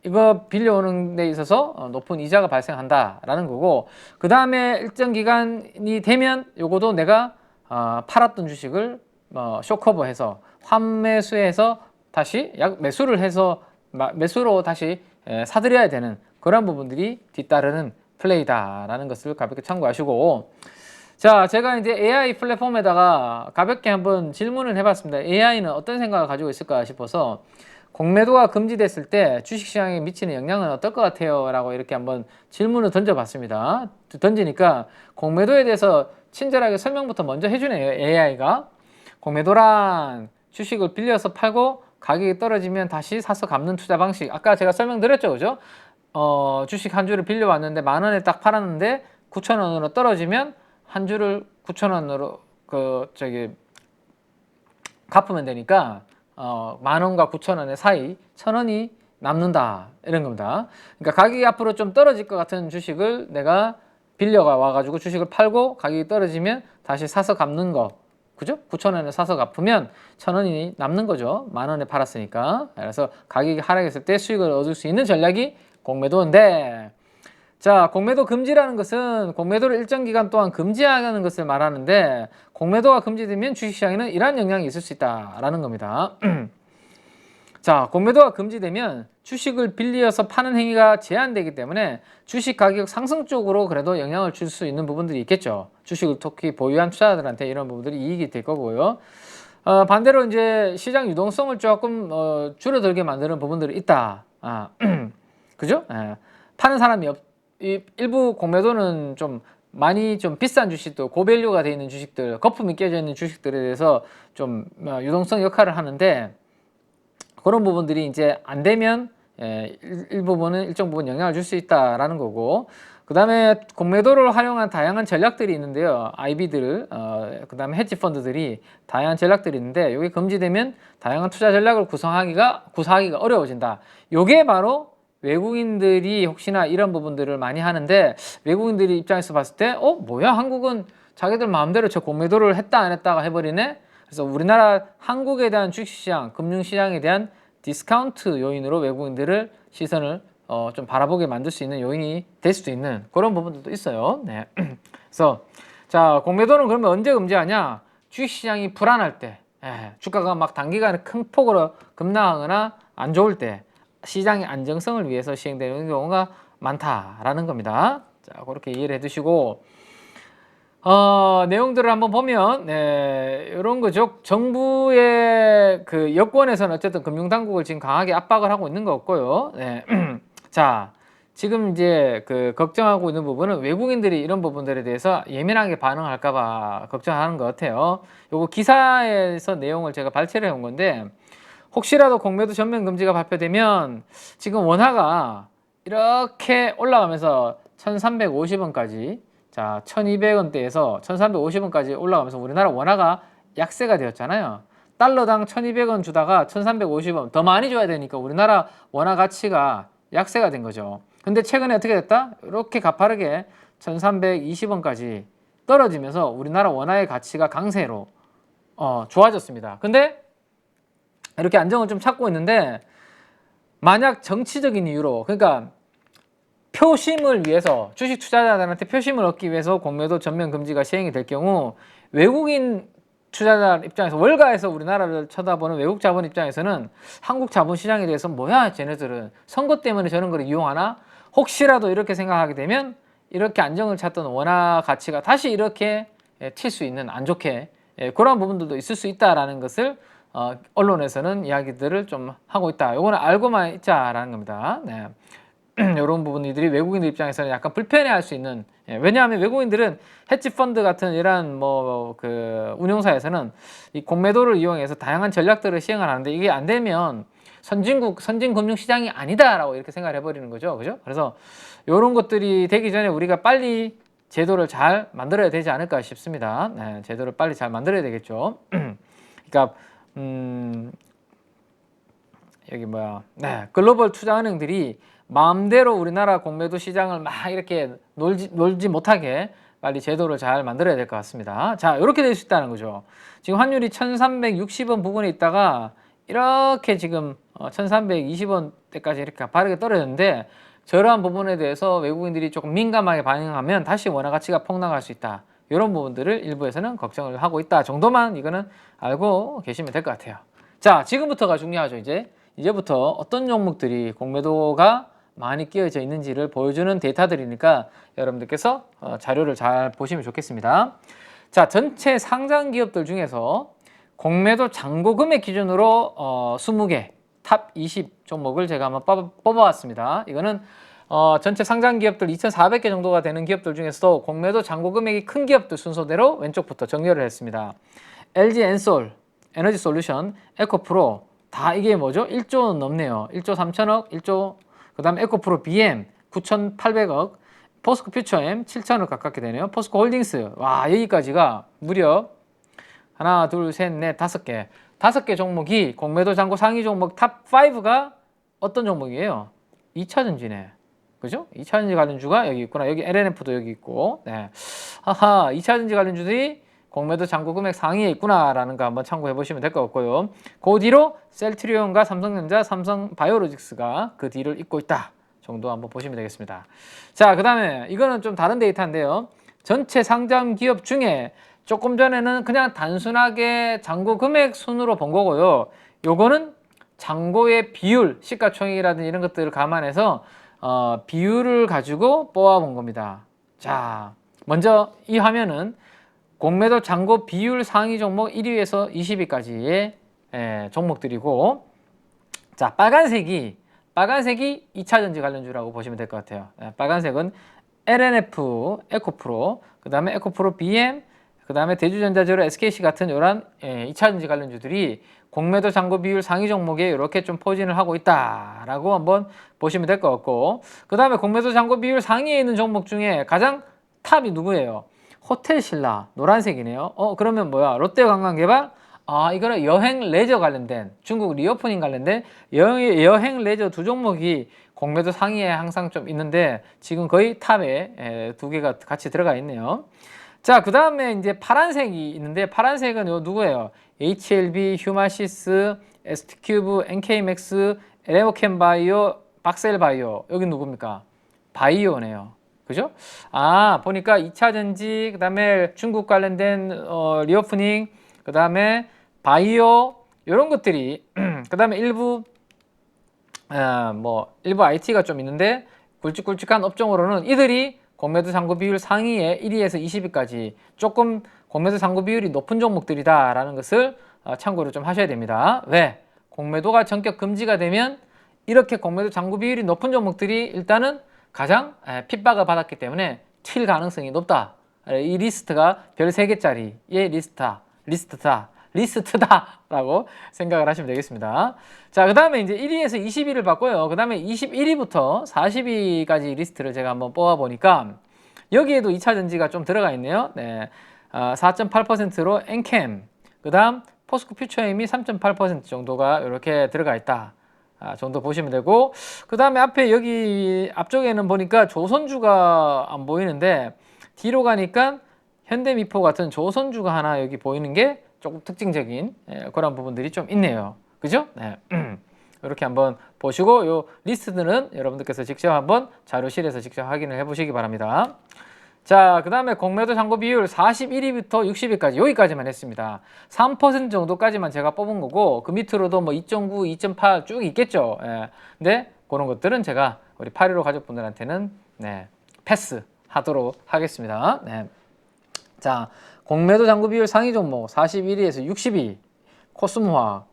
이거 빌려오는 데 있어서 높은 이자가 발생한다라는 거고, 그 다음에 일정 기간이 되면 요거도 내가 팔았던 주식을 쇼커버해서 환매수해서 다시 매수로 다시 사들여야 되는 그런 부분들이 뒤따르는 플레이다라는 것을 가볍게 참고하시고, 자, 제가 이제 AI 플랫폼에다가 가볍게 한번 질문을 해봤습니다. AI는 어떤 생각을 가지고 있을까 싶어서, 공매도가 금지됐을 때 주식시장에 미치는 영향은 어떨 것 같아요? 라고 이렇게 한번 질문을 던져봤습니다. 던지니까 공매도에 대해서 친절하게 설명부터 먼저 해주네요. AI가. 공매도란 주식을 빌려서 팔고 가격이 떨어지면 다시 사서 갚는 투자 방식. 아까 제가 설명드렸죠, 그죠? 주식 한 주를 빌려왔는데 10,000원에 딱 팔았는데 9,000원으로 떨어지면 한 주를 9,000원으로 갚으면 되니까 10,000원과 9,000원의 사이 1,000원이 남는다, 이런 겁니다. 그러니까 가격이 앞으로 좀 떨어질 것 같은 주식을 내가 빌려가 와가지고 주식을 팔고 가격이 떨어지면 다시 사서 갚는 거, 그죠? 9,000원에 사서 갚으면 1,000원이 남는 거죠. 10,000원에 팔았으니까. 그래서 가격이 하락했을 때 수익을 얻을 수 있는 전략이 공매도인데, 자, 공매도 금지라는 것은 공매도를 일정 기간 동안 금지하는 것을 말하는데 공매도가 금지되면 주식시장에는 이러한 영향이 있을 수 있다라는 겁니다. 자, 공매도가 금지되면 주식을 빌려서 파는 행위가 제한되기 때문에 주식 가격 상승 쪽으로 그래도 영향을 줄 수 있는 부분들이 있겠죠. 주식을 특히 보유한 투자자들한테 이런 부분들이 이익이 될 거고요. 반대로 이제 시장 유동성을 조금 줄어들게 만드는 부분들이 있다. 그죠? 파는 사람이 일부 공매도는 좀 많이 좀 비싼 주식도 고밸류가 되어 있는 주식들, 거품이 껴져 있는 주식들에 대해서 좀 유동성 역할을 하는데 그런 부분들이 이제 안 되면 일부분은 일정 부분 영향을 줄 수 있다라는 거고, 그 다음에 공매도를 활용한 다양한 전략들이 있는데요. IB들, 그 다음에 헤지 펀드들이 다양한 전략들이 있는데 이게 금지되면 다양한 투자 전략을 구사하기가 어려워진다. 이게 바로 외국인들이 혹시나 이런 부분들을 많이 하는데 외국인들이 입장에서 봤을 때 뭐야, 한국은 자기들 마음대로 저 공매도를 했다 안 했다가 해버리네. 그래서 우리나라 한국에 대한 주식시장, 금융시장에 대한 디스카운트 요인으로 외국인들을 시선을 좀 바라보게 만들 수 있는 요인이 될 수도 있는 그런 부분들도 있어요. 네. 그래서 자, 공매도는 그러면 언제 금지하냐? 주식시장이 불안할 때, 주가가 막 단기간에 큰 폭으로 급락하거나 안 좋을 때, 시장의 안정성을 위해서 시행되는 경우가 많다라는 겁니다. 자, 그렇게 이해를 해두시고 내용들을 한번 보면 이런 거죠. 정부의 그 여권에서는 어쨌든 금융당국을 지금 강하게 압박을 하고 있는 거 같고요. 자, 지금 이제 그 걱정하고 있는 부분은 외국인들이 이런 부분들에 대해서 예민하게 반응할까봐 걱정하는 것 같아요. 요거 기사에서 내용을 제가 발췌를 해온 건데 혹시라도 공매도 전면 금지가 발표되면 지금 원화가 이렇게 올라가면서 1350원까지 자, 1200원대에서 1350원까지 올라가면서 우리나라 원화가 약세가 되었잖아요. 달러당 1200원 주다가 1350원 더 많이 줘야 되니까 우리나라 원화 가치가 약세가 된 거죠. 근데 최근에 어떻게 됐다? 이렇게 가파르게 1320원까지 떨어지면서 우리나라 원화의 가치가 강세로 좋아졌습니다. 근데 이렇게 안정을 좀 찾고 있는데 만약 정치적인 이유로, 그러니까 표심을 위해서, 주식 투자자들한테 표심을 얻기 위해서 공매도 전면 금지가 시행이 될 경우 외국인 투자자 입장에서, 월가에서 우리나라를 쳐다보는 외국 자본 입장에서는 한국 자본시장에 대해서 뭐야 쟤네들은 선거 때문에 저런 걸 이용하나, 혹시라도 이렇게 생각하게 되면 이렇게 안정을 찾던 원화 가치가 다시 이렇게 튈 수 있는, 안 좋게 그런 부분들도 있을 수 있다라는 것을 언론에서는 이야기들을 좀 하고 있다. 요거는 알고만 있자라는 겁니다. 네. 이런 부분들이 외국인들 입장에서는 약간 불편해할 수 있는, 왜냐하면 외국인들은 헤지 펀드 같은 이런 그 운용사에서는 이 공매도를 이용해서 다양한 전략들을 시행을 하는데 이게 안 되면 선진 금융시장이 아니다라고 이렇게 생각을 해버리는 거죠, 그죠? 그래서 이런 것들이 되기 전에 우리가 빨리 제도를 잘 만들어야 되지 않을까 싶습니다. 네, 제도를 빨리 잘 만들어야 되겠죠. 그러니까 여기 글로벌 투자은행들이 마음대로 우리나라 공매도 시장을 막 이렇게 놀지 못하게 빨리 제도를 잘 만들어야 될 것 같습니다. 자, 이렇게 될 수 있다는 거죠. 지금 환율이 1360원 부근에 있다가 이렇게 지금 1320원대까지 이렇게 가파르게 떨어졌는데 저러한 부분에 대해서 외국인들이 조금 민감하게 반응하면 다시 원화 가치가 폭락할 수 있다. 이런 부분들을 일부에서는 걱정을 하고 있다 정도만 이거는 알고 계시면 될 것 같아요. 자, 지금부터가 중요하죠. 이제부터 어떤 종목들이 공매도가 많이 끼어져 있는지를 보여주는 데이터들이니까 여러분들께서 자료를 잘 보시면 좋겠습니다. 자, 전체 상장 기업들 중에서 공매도 잔고 금액 기준으로 20개 탑 20 종목을 제가 한번 뽑아왔습니다. 이거는 전체 상장 기업들 2,400개 정도가 되는 기업들 중에서도 공매도 잔고 금액이 큰 기업들 순서대로 왼쪽부터 정렬을 했습니다. LG엔솔, 에너지솔루션, 에코프로 다 이게 뭐죠? 1조 넘네요. 1조 3천억, 1조, 그 다음에 에코프로 BM 9,800억, 포스코 퓨처엠 7천억 가깝게 되네요. 포스코 홀딩스, 와, 여기까지가 무려 하나, 둘, 셋, 넷, 5개. 5개 종목이 공매도 잔고 상위 종목 탑 5가 어떤 종목이에요? 2차전지네. 그죠? 2차전지 관련주가 여기 있구나. 여기 LNF도 여기 있고. 네. 하하, 2차전지 관련주들이 공매도 잔고 금액 상위에 있구나라는 거 한번 참고해 보시면 될 것 같고요. 그 뒤로 셀트리온과 삼성전자, 삼성바이오로직스가 그 뒤를 잇고 있다 정도 한번 보시면 되겠습니다. 자, 그 다음에 이거는 좀 다른 데이터인데요. 전체 상장 기업 중에 조금 전에는 그냥 단순하게 잔고 금액 순으로 본 거고요. 요거는 잔고의 비율, 시가총액이라든지 이런 것들을 감안해서 비율을 가지고 뽑아본 겁니다. 자, 먼저 이 화면은 공매도 잔고 비율 상위 종목 1위에서 20위까지의 종목들이고, 자, 빨간색이 2차전지 관련주라고 보시면 될 것 같아요. 빨간색은 LNF, 에코프로, 그 다음에 에코프로 BM, 그 다음에 대주전자재료 SKC 같은 이런 2차전지 관련주들이 공매도 잔고 비율 상위 종목에 이렇게 좀 포진을 하고 있다라고 한번 보시면 될 것 같고, 그 다음에 공매도 잔고 비율 상위에 있는 종목 중에 가장 탑이 누구예요? 호텔신라, 노란색이네요. 그러면 뭐야? 롯데관광개발? 이거는 여행 레저 관련된, 중국 리오프닝 관련된 여행 레저 두 종목이 공매도 상위에 항상 좀 있는데 지금 거의 탑에 두 개가 같이 들어가 있네요. 자, 그 다음에 이제 파란색이 있는데, 파란색은 요 누구예요? HLB, 휴마시스, ST큐브, NK맥스, 에레모캠바이오, 박셀바이오. 여기 누굽니까? 바이오네요. 그죠? 보니까 2차전지, 그 다음에 중국 관련된 리오프닝, 그 다음에 바이오, 이런 것들이 그 다음에 일부 IT가 좀 있는데, 굵직굵직한 업종으로는 이들이 공매도 잔고 비율 상위에 1위에서 20위까지 조금 공매도 잔고 비율이 높은 종목들이다라는 것을 참고를 좀 하셔야 됩니다. 왜? 공매도가 전격 금지가 되면 이렇게 공매도 잔고 비율이 높은 종목들이 일단은 가장 핍박을 받았기 때문에 튈 가능성이 높다. 이 리스트가 별 3개짜리의 리스트다라고 생각을 하시면 되겠습니다. 자, 그 다음에 이제 1위에서 20위를 봤고요. 그 다음에 21위부터 40위까지 리스트를 제가 한번 뽑아 보니까 여기에도 2차전지가 좀 들어가 있네요. 네, 4.8%로 엔캠, 그 다음 포스코 퓨처엠이 3.8% 정도가 이렇게 들어가 있다 정도 보시면 되고, 그 다음에 앞에 여기 앞쪽에는 보니까 조선주가 안 보이는데 뒤로 가니까 현대미포 같은 조선주가 하나 여기 보이는 게 조금 특징적인 그런 부분들이 좀 있네요. 그죠? 네. 이렇게 한번 보시고 요 리스트들은 여러분들께서 직접 한번 자료실에서 직접 확인을 해 보시기 바랍니다. 자, 그 다음에 공매도 잔고 비율 41위부터 60위까지 여기까지만 했습니다. 3% 정도까지만 제가 뽑은 거고, 그 밑으로도 뭐 2.9, 2.8 쭉 있겠죠. 근데 그런 것들은 제가 우리 815 가족분들한테는 패스 하도록 하겠습니다. 자, 공매도 잔고 비율 상위 종목 41위에서 60위 코스모화학,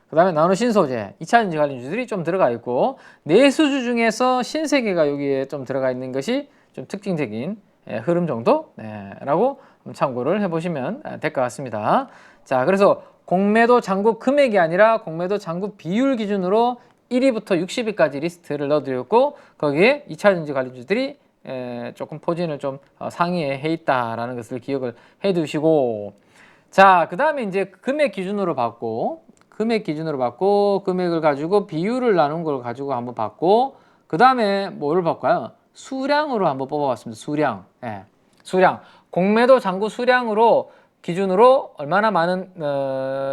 그 다음에 나노신소재, 2차전지 관련주들이 좀 들어가 있고, 내수주 중에서 신세계가 여기에 좀 들어가 있는 것이 좀 특징적인 흐름 정도 라고 참고를 해보시면 될 것 같습니다. 자, 그래서 공매도 잔고 금액이 아니라 공매도 잔고 비율 기준으로 1위부터 60위까지 리스트를 넣어드렸고, 거기에 2차전지 관련주들이 조금 포진을 좀 상위에 해 있다라는 것을 기억을 해 두시고, 자, 그 다음에 이제 금액 기준으로 받고, 금액을 가지고 비율을 나눈 걸 가지고 한번 봤고, 그 다음에 뭐를 볼까요? 수량으로 한번 뽑아봤습니다. 수량. 공매도 잔고 수량으로 기준으로 얼마나 많은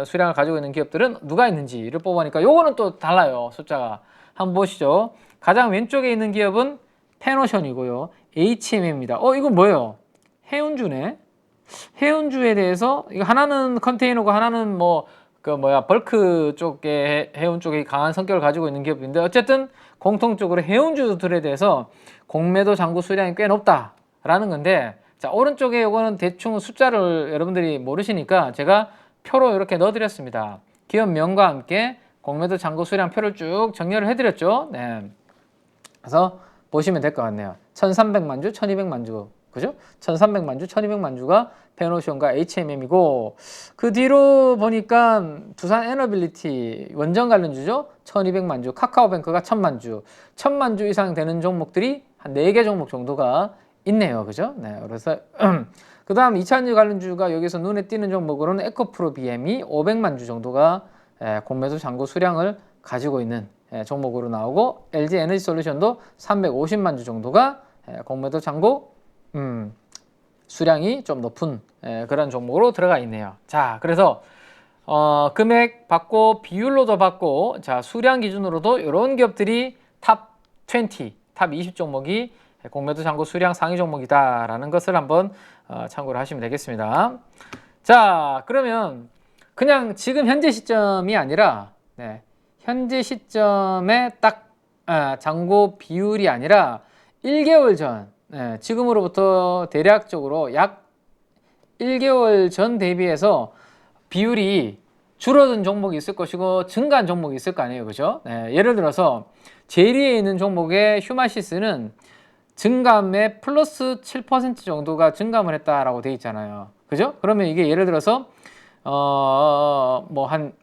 수량을 가지고 있는 기업들은 누가 있는지를 뽑아보니까 요거는 또 달라요. 숫자가. 한번 보시죠. 가장 왼쪽에 있는 기업은 페노션이고요. HM입니다. 이거 뭐예요? 해운주네. 해운주에 대해서 이거 하나는 컨테이너고 하나는 벌크 쪽에 해운 쪽에 강한 성격을 가지고 있는 기업인데, 어쨌든 공통적으로 해운주들에 대해서 공매도 잔고 수량이 꽤 높다라는 건데, 자, 오른쪽에 이거는 대충 숫자를 여러분들이 모르시니까 제가 표로 이렇게 넣어드렸습니다. 기업명과 함께 공매도 잔고 수량 표를 쭉 정렬을 해드렸죠. 그래서 보시면 될 것 같네요. 1300만 주, 1200만 주, 그죠? 1300만 주, 1200만 주가 페노션과 HMM이고, 그 뒤로 보니까 두산 에너빌리티 원전 관련주죠. 1200만 주, 카카오뱅크가 1000만 주, 1000만 주 이상 되는 종목들이 한 4개 종목 정도가 있네요. 그죠? 그래서 그 다음 2차전지 관련주가 여기서 눈에 띄는 종목으로는 에코프로 BM이 500만 주 정도가 공매도 잔고 수량을 가지고 있는 종목으로 나오고, LG 에너지 솔루션도 350만 주 정도가 공매도 잔고 수량이 좀 높은 그런 종목으로 들어가 있네요. 자, 그래서 금액 받고 비율로도 받고, 자, 수량 기준으로도 이런 기업들이 탑 20, 탑 20 종목이 공매도 잔고 수량 상위 종목이다라는 것을 한번 참고를 하시면 되겠습니다. 자, 그러면 그냥 지금 현재 시점이 아니라 현재 시점에 딱 잔고 비율이 아니라 1개월 전, 지금으로부터 대략적으로 약 1개월 전 대비해서 비율이 줄어든 종목이 있을 것이고 증가한 종목이 있을 거 아니에요, 그죠? 예를 들어서 제일 위에 있는 종목의 휴마시스는 증감의 플러스 7% 정도가 증감을 했다라고 돼 있잖아요, 그죠? 그러면 이게 예를 들어서 뭐 한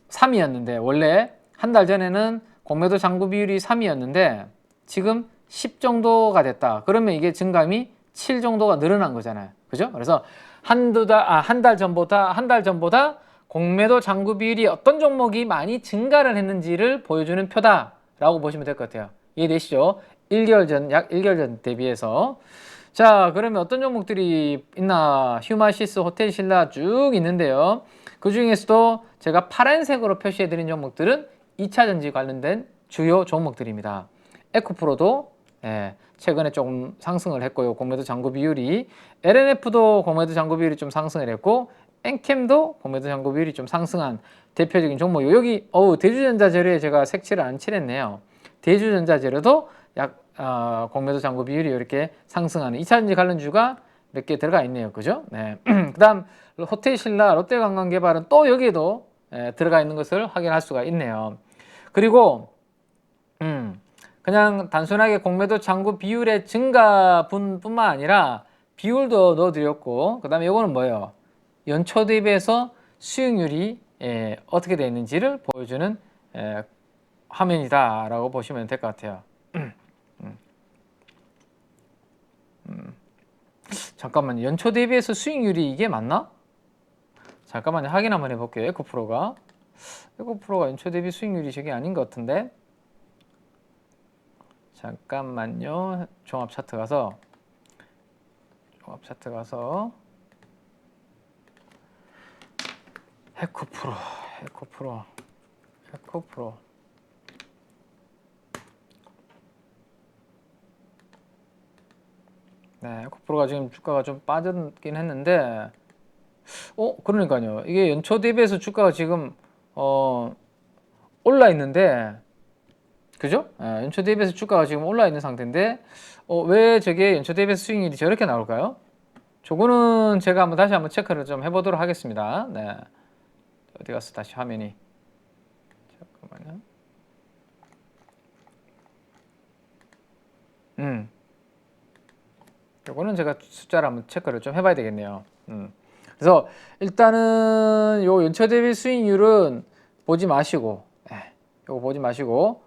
3이었는데 원래 한 달 전에는 공매도 잔고 비율이 3이었는데 지금 10 정도가 됐다. 그러면 이게 증감이 7 정도가 늘어난 거잖아요, 그죠? 그래서 한 달 전보다 공매도 잔고 비율이 어떤 종목이 많이 증가를 했는지를 보여주는 표다라고 보시면 될 것 같아요. 이해되시죠? 1개월 전, 약 1개월 전 대비해서. 자, 그러면 어떤 종목들이 있나? 휴마시스, 호텔신라 쭉 있는데요. 그 중에서도 제가 파란색으로 표시해 드린 종목들은 2차 전지 관련된 주요 종목들입니다. 에코프로도 최근에 조금 상승을 했고요. 공매도 잔고 비율이. LNF도 공매도 잔고 비율이 좀 상승을 했고, 엔캠도 공매도 잔고 비율이 좀 상승한 대표적인 종목이고, 여기 대주전자 재료에 제가 색칠을 안 칠했네요. 대주전자 재료도 약 공매도 잔고 비율이 이렇게 상승하는 2차전지 관련주가 몇 개 들어가 있네요, 그죠? 그 다음 호텔신라, 롯데관광개발은 또 여기에도 들어가 있는 것을 확인할 수가 있네요. 그리고 그냥 단순하게 공매도 잔고 비율의 증가분뿐만 아니라 비율도 넣어드렸고, 그 다음에 이거는 뭐예요? 연초 대비해서 수익률이 어떻게 되어 있는지를 보여주는 화면이다 라고 보시면 될 것 같아요. 잠깐만요. 연초 대비해서 수익률이 이게 맞나? 잠깐만요. 확인 한번 해볼게요. 에코프로가 연초 대비 수익률이 저게 아닌 것 같은데. 잠깐만요. 종합 차트 가서 에코프로 에코프로가 지금 주가가 좀 빠졌긴 했는데, 그러니까요. 이게 연초 대비해서 주가가 지금 올라 있는데, 그죠? 연초 대비해서 주가가 지금 올라 있는 상태인데, 왜 저게 연초 대비해서 수익률이 저렇게 나올까요? 저거는 제가 다시 한번 체크를 좀 해보도록 하겠습니다. 어디 갔어? 다시 화면이. 잠깐만요. 요거는 제가 숫자를 한번 체크를 좀 해봐야 되겠네요. 그래서 일단은 요 연초 대비 수익률은 보지 마시고, 요거 보지 마시고,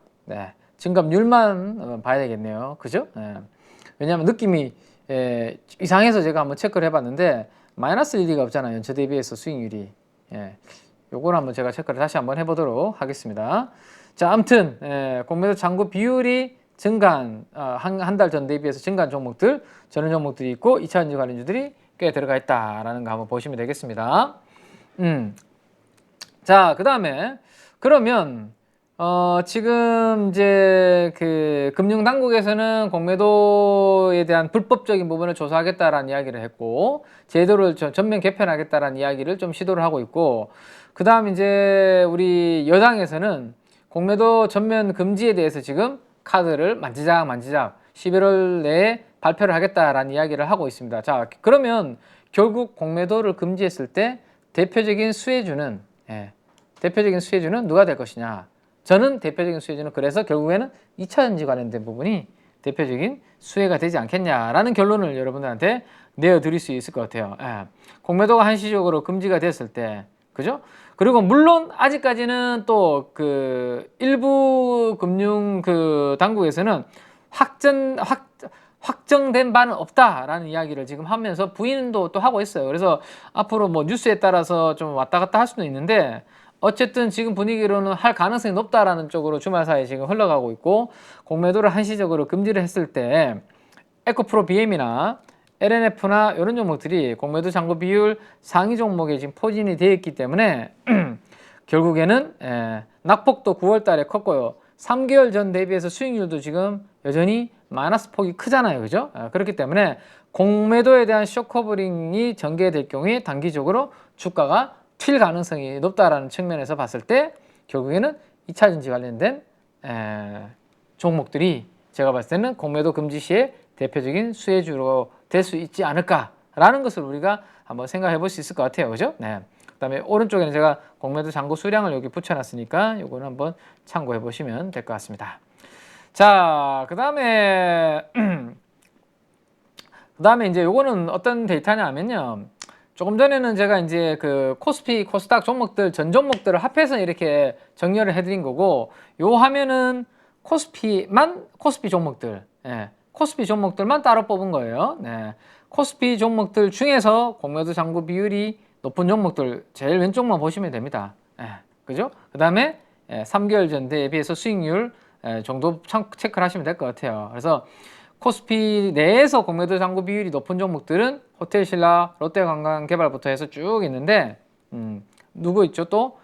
증감률만 봐야 되겠네요. 그죠? 왜냐하면 느낌이 이상해서 제가 한번 체크를 해봤는데 마이너스일 리가 없잖아요. 연초 대비해서 수익률이. 요거를 한번 제가 체크를 다시 한번 해보도록 하겠습니다. 자, 아무튼 공매도 잔고 비율이 증가한 한 달 전 대비해서 증가한 종목들, 전원 종목들이 있고 2차전지 관련주들이 꽤 들어가 있다라는 거 한번 보시면 되겠습니다. 자, 그 다음에 그러면 지금 이제 그 금융당국에서는 공매도에 대한 불법적인 부분을 조사하겠다라는 이야기를 했고, 제도를 전면 개편하겠다라는 이야기를 좀 시도를 하고 있고, 그 다음 이제 우리 여당에서는 공매도 전면 금지에 대해서 지금 카드를 만지작 11월 내에 발표를 하겠다라는 이야기를 하고 있습니다. 자, 그러면 결국 공매도를 금지했을 때 대표적인 수혜주는 누가 될 것이냐? 저는 대표적인 수혜주는 그래서 결국에는 2차전지 관련된 부분이 대표적인 수혜가 되지 않겠냐라는 결론을 여러분들한테 내어드릴 수 있을 것 같아요. 공매도가 한시적으로 금지가 됐을 때, 그죠? 그리고 물론 아직까지는 또 그 일부 금융 그 당국에서는 확정된 바는 없다라는 이야기를 지금 하면서 부인도 또 하고 있어요. 그래서 앞으로 뭐 뉴스에 따라서 좀 왔다 갔다 할 수는 있는데, 어쨌든 지금 분위기로는 할 가능성이 높다라는 쪽으로 주말 사이에 지금 흘러가고 있고, 공매도를 한시적으로 금지를 했을 때 에코프로 BM이나 LNF나 이런 종목들이 공매도 잔고 비율 상위 종목에 지금 포진이 되어 있기 때문에 결국에는 낙폭도 9월 달에 컸고요. 3개월 전 대비해서 수익률도 지금 여전히 마이너스 폭이 크잖아요. 그죠? 그렇기 때문에 공매도에 대한 쇼커버링이 전개될 경우에 단기적으로 주가가 튈 가능성이 높다라는 측면에서 봤을 때 결국에는 2차 전지 관련된 종목들이 제가 봤을 때는 공매도 금지 시에 대표적인 수혜주로 될 수 있지 않을까라는 것을 우리가 한번 생각해 볼 수 있을 것 같아요. 그죠? 네. 그다음에 오른쪽에는 제가 공매도 잔고 수량을 여기 붙여놨으니까 이거는 한번 참고해 보시면 될 것 같습니다. 자, 그다음에 이제 요거는 어떤 데이터냐면요. 조금 전에는 제가 이제 그 코스피, 코스닥 종목들 전 종목들을 합해서 이렇게 정리를 해드린 거고, 요 화면은 코스피 종목들, 코스피 종목들만 따로 뽑은 거예요. 네. 코스피 종목들 중에서 공매도 잔고 비율이 높은 종목들 제일 왼쪽만 보시면 됩니다. 그죠? 그 다음에 3개월 전 대비해서 수익률 정도 체크를 하시면 될 것 같아요. 그래서 코스피 내에서 공매도 잔고 비율이 높은 종목들은 호텔신라, 롯데관광개발부터 해서 쭉 있는데 누구 있죠 또?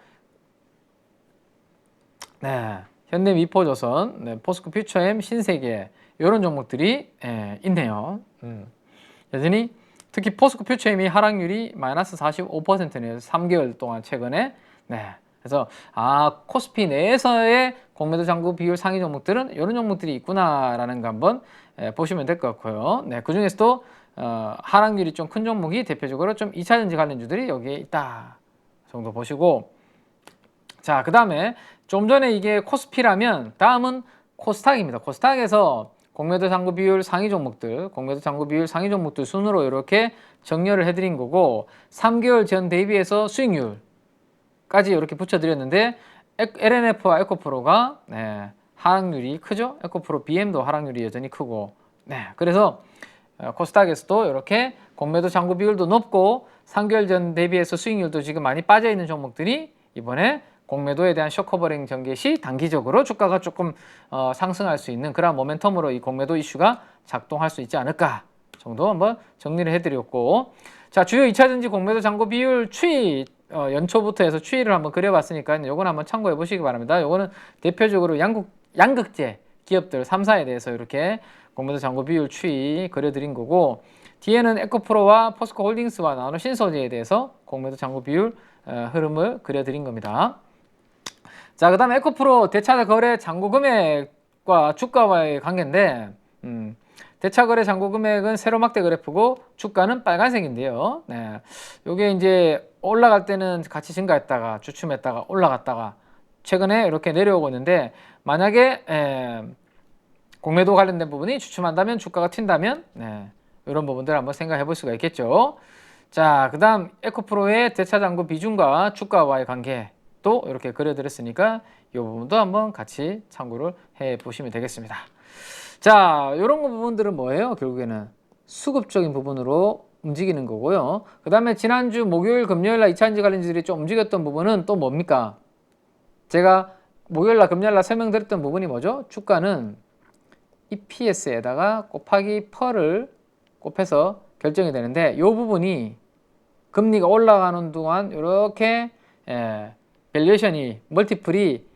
네, 현대미포조선, 포스코 퓨처엠, 신세계 이런 종목들이 있네요. 여전히 특히 포스코 퓨처엠이 하락률이 마이너스 45%네요. 3개월 동안 최근에. 네. 그래서 코스피 내에서의 공매도 잔고 비율 상위 종목들은 이런 종목들이 있구나라는 거 한번 보시면 될 것 같고요. 네, 그 중에서도 하락률이 좀 큰 종목이 대표적으로 좀 2차 전지 관련주들이 여기에 있다 정도 보시고, 자, 그 다음에 좀 전에 이게 코스피라면 다음은 코스닥입니다. 코스닥에서 공매도 잔고 비율 상위 종목들, 공매도 잔고 비율 상위 종목들 순으로 이렇게 정렬을 해드린 거고, 3개월 전 대비해서 수익률까지 이렇게 붙여드렸는데, LNF와 에코프로가 하락률이 크죠. 에코프로 BM도 하락률이 여전히 크고, 그래서 코스닥에서도 이렇게 공매도 잔고 비율도 높고 3개월 전 대비해서 수익률도 지금 많이 빠져 있는 종목들이 이번에 공매도에 대한 쇼커버링 전개 시 단기적으로 주가가 조금 상승할 수 있는 그런 모멘텀으로 이 공매도 이슈가 작동할 수 있지 않을까 정도 한번 정리를 해드렸고, 자, 주요 2차 전지 공매도 잔고 비율 추이 연초부터 해서 추이를 한번 그려봤으니까 요건 한번 참고해 보시기 바랍니다. 요거는 대표적으로 양극재 기업들 3사에 대해서 이렇게 공매도 잔고 비율 추이 그려드린 거고, 뒤에는 에코프로와 포스코홀딩스와 나노신소재에 대해서 공매도 잔고 비율 흐름을 그려드린 겁니다. 자, 그 다음에 에코프로 대차 거래 잔고 금액과 주가와의 관계인데, 대차 거래 잔고 금액은 세로막대 그래프고 주가는 빨간색인데요. 네, 요게 이제 올라갈 때는 같이 증가했다가 주춤했다가 올라갔다가 최근에 이렇게 내려오고 있는데, 만약에 공매도 관련된 부분이 주춤한다면 주가가 튄다면 이런 부분들 한번 생각해 볼 수가 있겠죠. 자, 그 다음 에코프로의 대차 잔고 비중과 주가와의 관계도 이렇게 그려드렸으니까 이 부분도 한번 같이 참고를 해 보시면 되겠습니다. 자, 이런 부분들은 뭐예요? 결국에는 수급적인 부분으로 움직이는 거고요. 그 다음에 지난주 목요일, 금요일날 2차전지 관련주들이 좀 움직였던 부분은 또 뭡니까? 제가 목요일날, 금요일날 설명드렸던 부분이 뭐죠? 주가는 EPS에다가 곱하기 펄을 곱해서 결정이 되는데, 이 부분이 금리가 올라가는 동안 이렇게 밸류에이션이 멀티플이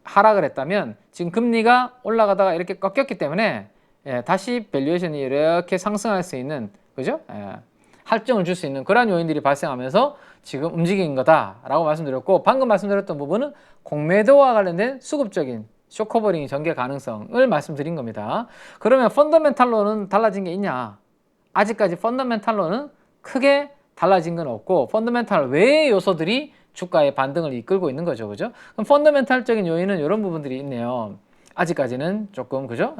하락을 했다면, 지금 금리가 올라가다가 이렇게 꺾였기 때문에 다시 밸류에이션이 이렇게 상승할 수 있는, 그죠? 할증을 줄 수 있는 그러한 요인들이 발생하면서 지금 움직인 거다라고 말씀드렸고, 방금 말씀드렸던 부분은 공매도와 관련된 수급적인 쇼커버링 전개 가능성을 말씀드린 겁니다. 그러면 펀더멘탈로는 달라진 게 있냐? 아직까지 펀더멘탈로는 크게 달라진 건 없고, 펀더멘탈 외의 요소들이 주가의 반등을 이끌고 있는 거죠. 그죠? 그럼 펀더멘탈적인 요인은 이런 부분들이 있네요. 아직까지는 조금, 그죠?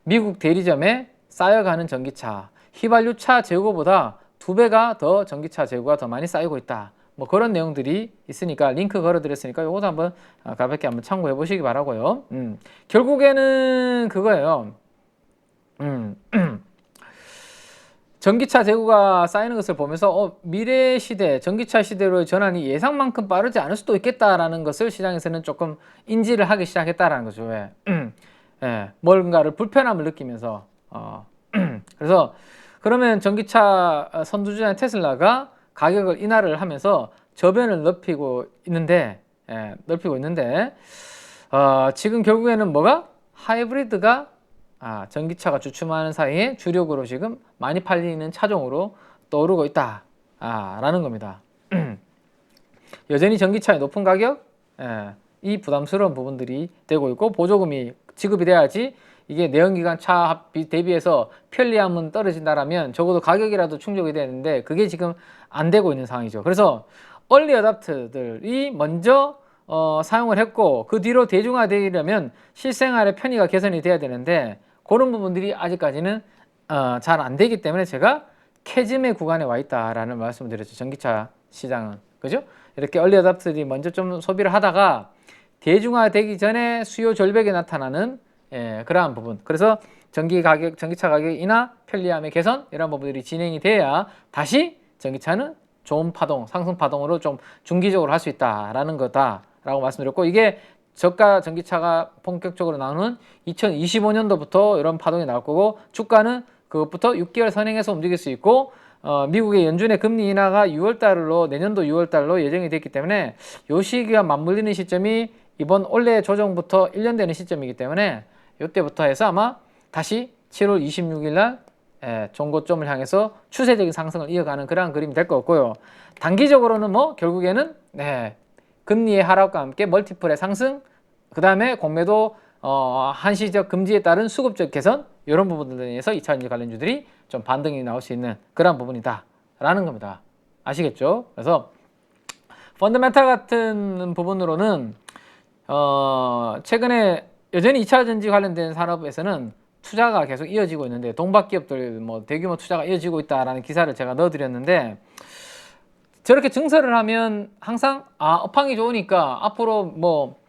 미국 대리점에 쌓여가는 전기차, 휘발유차 재고보다 2배가 더 전기차 재고가 더 많이 쌓이고 있다. 뭐 그런 내용들이 있으니까 링크 걸어드렸으니까 요것도 한번 가볍게 한번 참고해 보시기 바라고요. 결국에는 그거예요. 전기차 재고가 쌓이는 것을 보면서 미래 시대, 전기차 시대로의 전환이 예상만큼 빠르지 않을 수도 있겠다라는 것을 시장에서는 조금 인지를 하기 시작했다라는 거죠. 왜? 뭔가를 불편함을 느끼면서 그래서 그러면 전기차 선두주자인 테슬라가 가격을 인하를 하면서 저변을 넓히고 있는데 지금 결국에는 뭐가 하이브리드가 전기차가 주춤하는 사이에 주력으로 지금 많이 팔리는 차종으로 떠오르고 있다 라는 겁니다. 여전히 전기차의 높은 가격 이 부담스러운 부분들이 되고 있고, 보조금이 지급이 돼야지 이게 내연기관 차 대비해서 편리함은 떨어진다라면 적어도 가격이라도 충족이 되는데 그게 지금 안 되고 있는 상황이죠. 그래서 얼리 어답터들이 먼저 사용을 했고, 그 뒤로 대중화되려면 실생활의 편의가 개선이 돼야 되는데 그런 부분들이 아직까지는 잘 안 되기 때문에 제가 캐즘의 구간에 와 있다라는 말씀을 드렸죠. 전기차 시장은, 그죠? 이렇게 얼리 어답터들이 먼저 좀 소비를 하다가 대중화되기 전에 수요 절벽에 나타나는 그러한 부분, 그래서 전기차 가격이나 편리함의 개선, 이런 부분들이 진행이 돼야 다시 전기차는 좋은 파동, 상승 파동으로 좀 중기적으로 할 수 있다라는 거다라고 말씀드렸고, 이게 저가 전기차가 본격적으로 나오는 2025년도부터 이런 파동이 나올 거고, 주가는 그것부터 6개월 선행해서 움직일 수 있고, 미국의 연준의 금리 인하가 6월달로, 내년도 6월달로 예정이 됐기 때문에 이 시기와 맞물리는 시점이 이번 올해 조정부터 1년 되는 시점이기 때문에 이때부터 해서 아마 다시 7월 26일 날 종고점을 향해서 추세적인 상승을 이어가는 그러한 그림이 될 것 같고요. 단기적으로는 뭐 결국에는 금리의 하락과 함께 멀티플의 상승, 그 다음에 공매도 한시적 금지에 따른 수급적 개선, 이런 부분들에 의해서 2차전지 관련주들이 좀 반등이 나올 수 있는 그런 부분이다 라는 겁니다. 아시겠죠? 그래서 펀더멘탈 같은 부분으로는 최근에 여전히 2차전지 관련된 산업에서는 투자가 계속 이어지고 있는데, 동박기업들 뭐 대규모 투자가 이어지고 있다라는 기사를 제가 넣어드렸는데, 저렇게 증설을 하면 항상 업황이 좋으니까 앞으로 뭐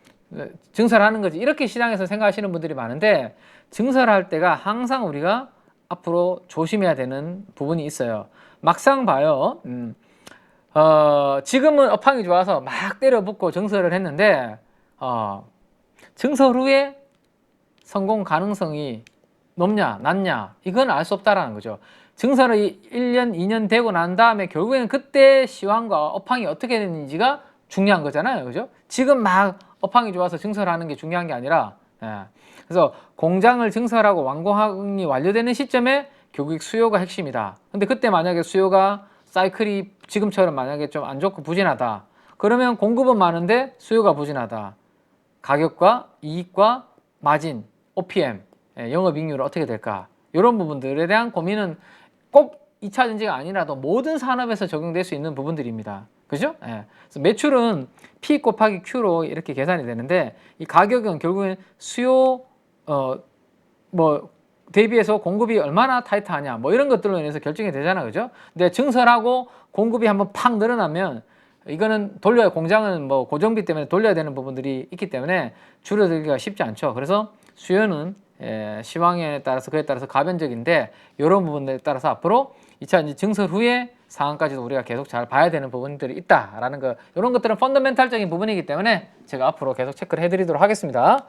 증설하는 거지, 이렇게 시장에서 생각하시는 분들이 많은데, 증설할 때가 항상 우리가 앞으로 조심해야 되는 부분이 있어요. 막상 봐요. 지금은 업황이 좋아서 막 때려붓고 증설을 했는데 증설 후에 성공 가능성이 높냐 낮냐, 이건 알 수 없다라는 거죠. 증설이 1년 2년 되고 난 다음에 결국에는 그때 시황과 업황이 어떻게 되는지가 중요한 거잖아요, 그죠? 지금 막 업황이 좋아서 증설하는 게 중요한 게 아니라, 그래서 공장을 증설하고 완공이 완료되는 시점에 결국 수요가 핵심이다. 근데 그때 만약에 수요가 사이클이 지금처럼 만약에 좀 안 좋고 부진하다, 그러면 공급은 많은데 수요가 부진하다, 가격과 이익과 마진, OPM, 영업이익률은 어떻게 될까, 이런 부분들에 대한 고민은 꼭 2차 전지가 아니라도 모든 산업에서 적용될 수 있는 부분들입니다. 그죠? 그래서 매출은 P 곱하기 Q로 이렇게 계산이 되는데, 이 가격은 결국엔 수요 뭐 대비해서 공급이 얼마나 타이트하냐, 뭐 이런 것들로 인해서 결정이 되잖아, 그죠? 근데 증설하고 공급이 한번 팍 늘어나면 이거는 돌려야, 공장은 뭐 고정비 때문에 돌려야 되는 부분들이 있기 때문에 줄여들기가 쉽지 않죠. 그래서 수요는 시황에 따라서 그에 따라서 가변적인데, 이런 부분들에 따라서 앞으로 2차 증설 후에 상황까지도 우리가 계속 잘 봐야 되는 부분들이 있다라는 거, 이런 것들은 펀더멘탈적인 부분이기 때문에 제가 앞으로 계속 체크를 해드리도록 하겠습니다.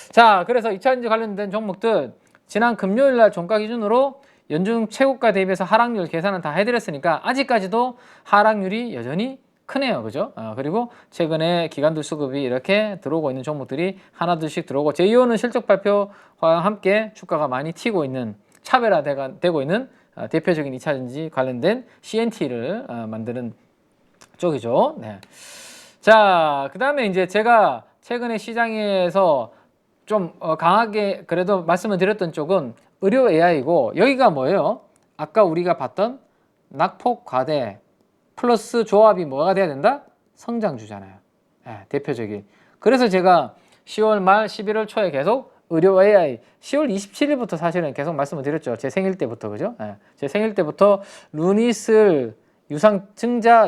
자, 그래서 2차전지 관련된 종목들 지난 금요일 날 종가 기준으로 연중 최고가 대비해서 하락률 계산은 다 해드렸으니까 아직까지도 하락률이 여전히 크네요, 그죠? 그리고 최근에 기관들 수급이 이렇게 들어오고 있는 종목들이 하나둘씩 들어오고, 제이오는 실적 발표와 함께 주가가 많이 튀고 있는, 차별화되고 있는 대표적인 2차전지 관련된 CNT를 만드는 쪽이죠. 자, 그 다음에 이제 제가 최근에 시장에서 좀 강하게 그래도 말씀을 드렸던 쪽은 의료 AI고, 여기가 뭐예요? 아까 우리가 봤던 낙폭 과대 플러스 조합이 뭐가 돼야 된다? 성장주잖아요. 대표적인. 그래서 제가 10월 말 11월 초에 계속 의료 AI, 10월 27일부터 사실은 계속 말씀을 드렸죠. 제 생일 때부터, 그죠? 제 생일 때부터 루닛을 유무상 증자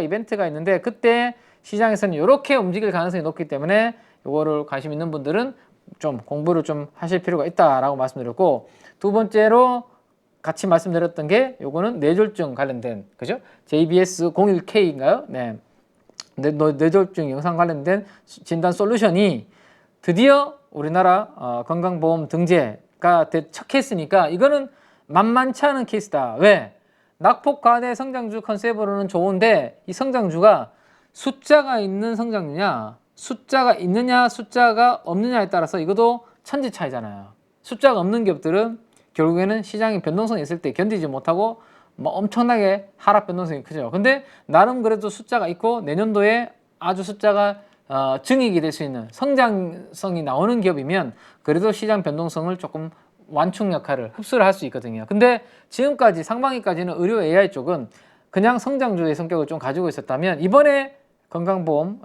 이벤트가 있는데, 그때 시장에서는 이렇게 움직일 가능성이 높기 때문에 이거를 관심 있는 분들은 좀 공부를 좀 하실 필요가 있다라고 말씀드렸고, 두 번째로 같이 말씀드렸던 게 요거는 뇌졸중 관련된, 그죠? JBS 01K인가요? 뇌졸중 영상 관련된 진단 솔루션이 드디어 우리나라 건강보험 등재가 첫 케이스니까 이거는 만만치 않은 케이스다. 왜? 낙폭 과대 성장주 컨셉으로는 좋은데, 이 성장주가 숫자가 있는 성장주냐 숫자가 있느냐 숫자가 없느냐에 따라서 이것도 천지 차이잖아요. 숫자가 없는 기업들은 결국에는 시장의 변동성이 있을 때 견디지 못하고 뭐 엄청나게 하락 변동성이 크죠. 근데 나름 그래도 숫자가 있고 내년도에 아주 숫자가 증익이 될 수 있는 성장성이 나오는 기업이면 그래도 시장 변동성을 조금 완충 역할을 흡수를 할 수 있거든요. 근데 지금까지 상반기까지는 의료 AI 쪽은 그냥 성장주의 성격을 좀 가지고 있었다면 이번에 건강보험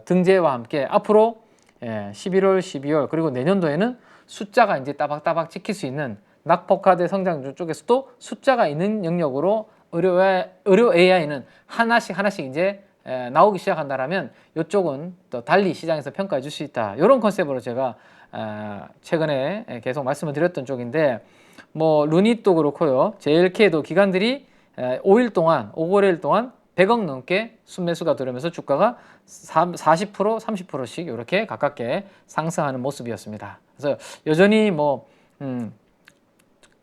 등재와 함께 앞으로 11월, 12월 그리고 내년도에는 숫자가 이제 따박따박 찍힐 수 있는 낙폭화된 성장주 쪽에서도 숫자가 있는 영역으로 의료 AI는 하나씩 이제 나오기 시작한다라면 이쪽은 또 달리 시장에서 평가해 줄 수 있다. 이런 컨셉으로 제가 최근에 계속 말씀을 드렸던 쪽인데 뭐 루닛도 그렇고요. JLK도 기관들이 5일 동안 5거래일 동안 100억 넘게 순매수가 들어오면서 주가가 40%, 30%씩 이렇게 가깝게 상승하는 모습이었습니다. 그래서 여전히 뭐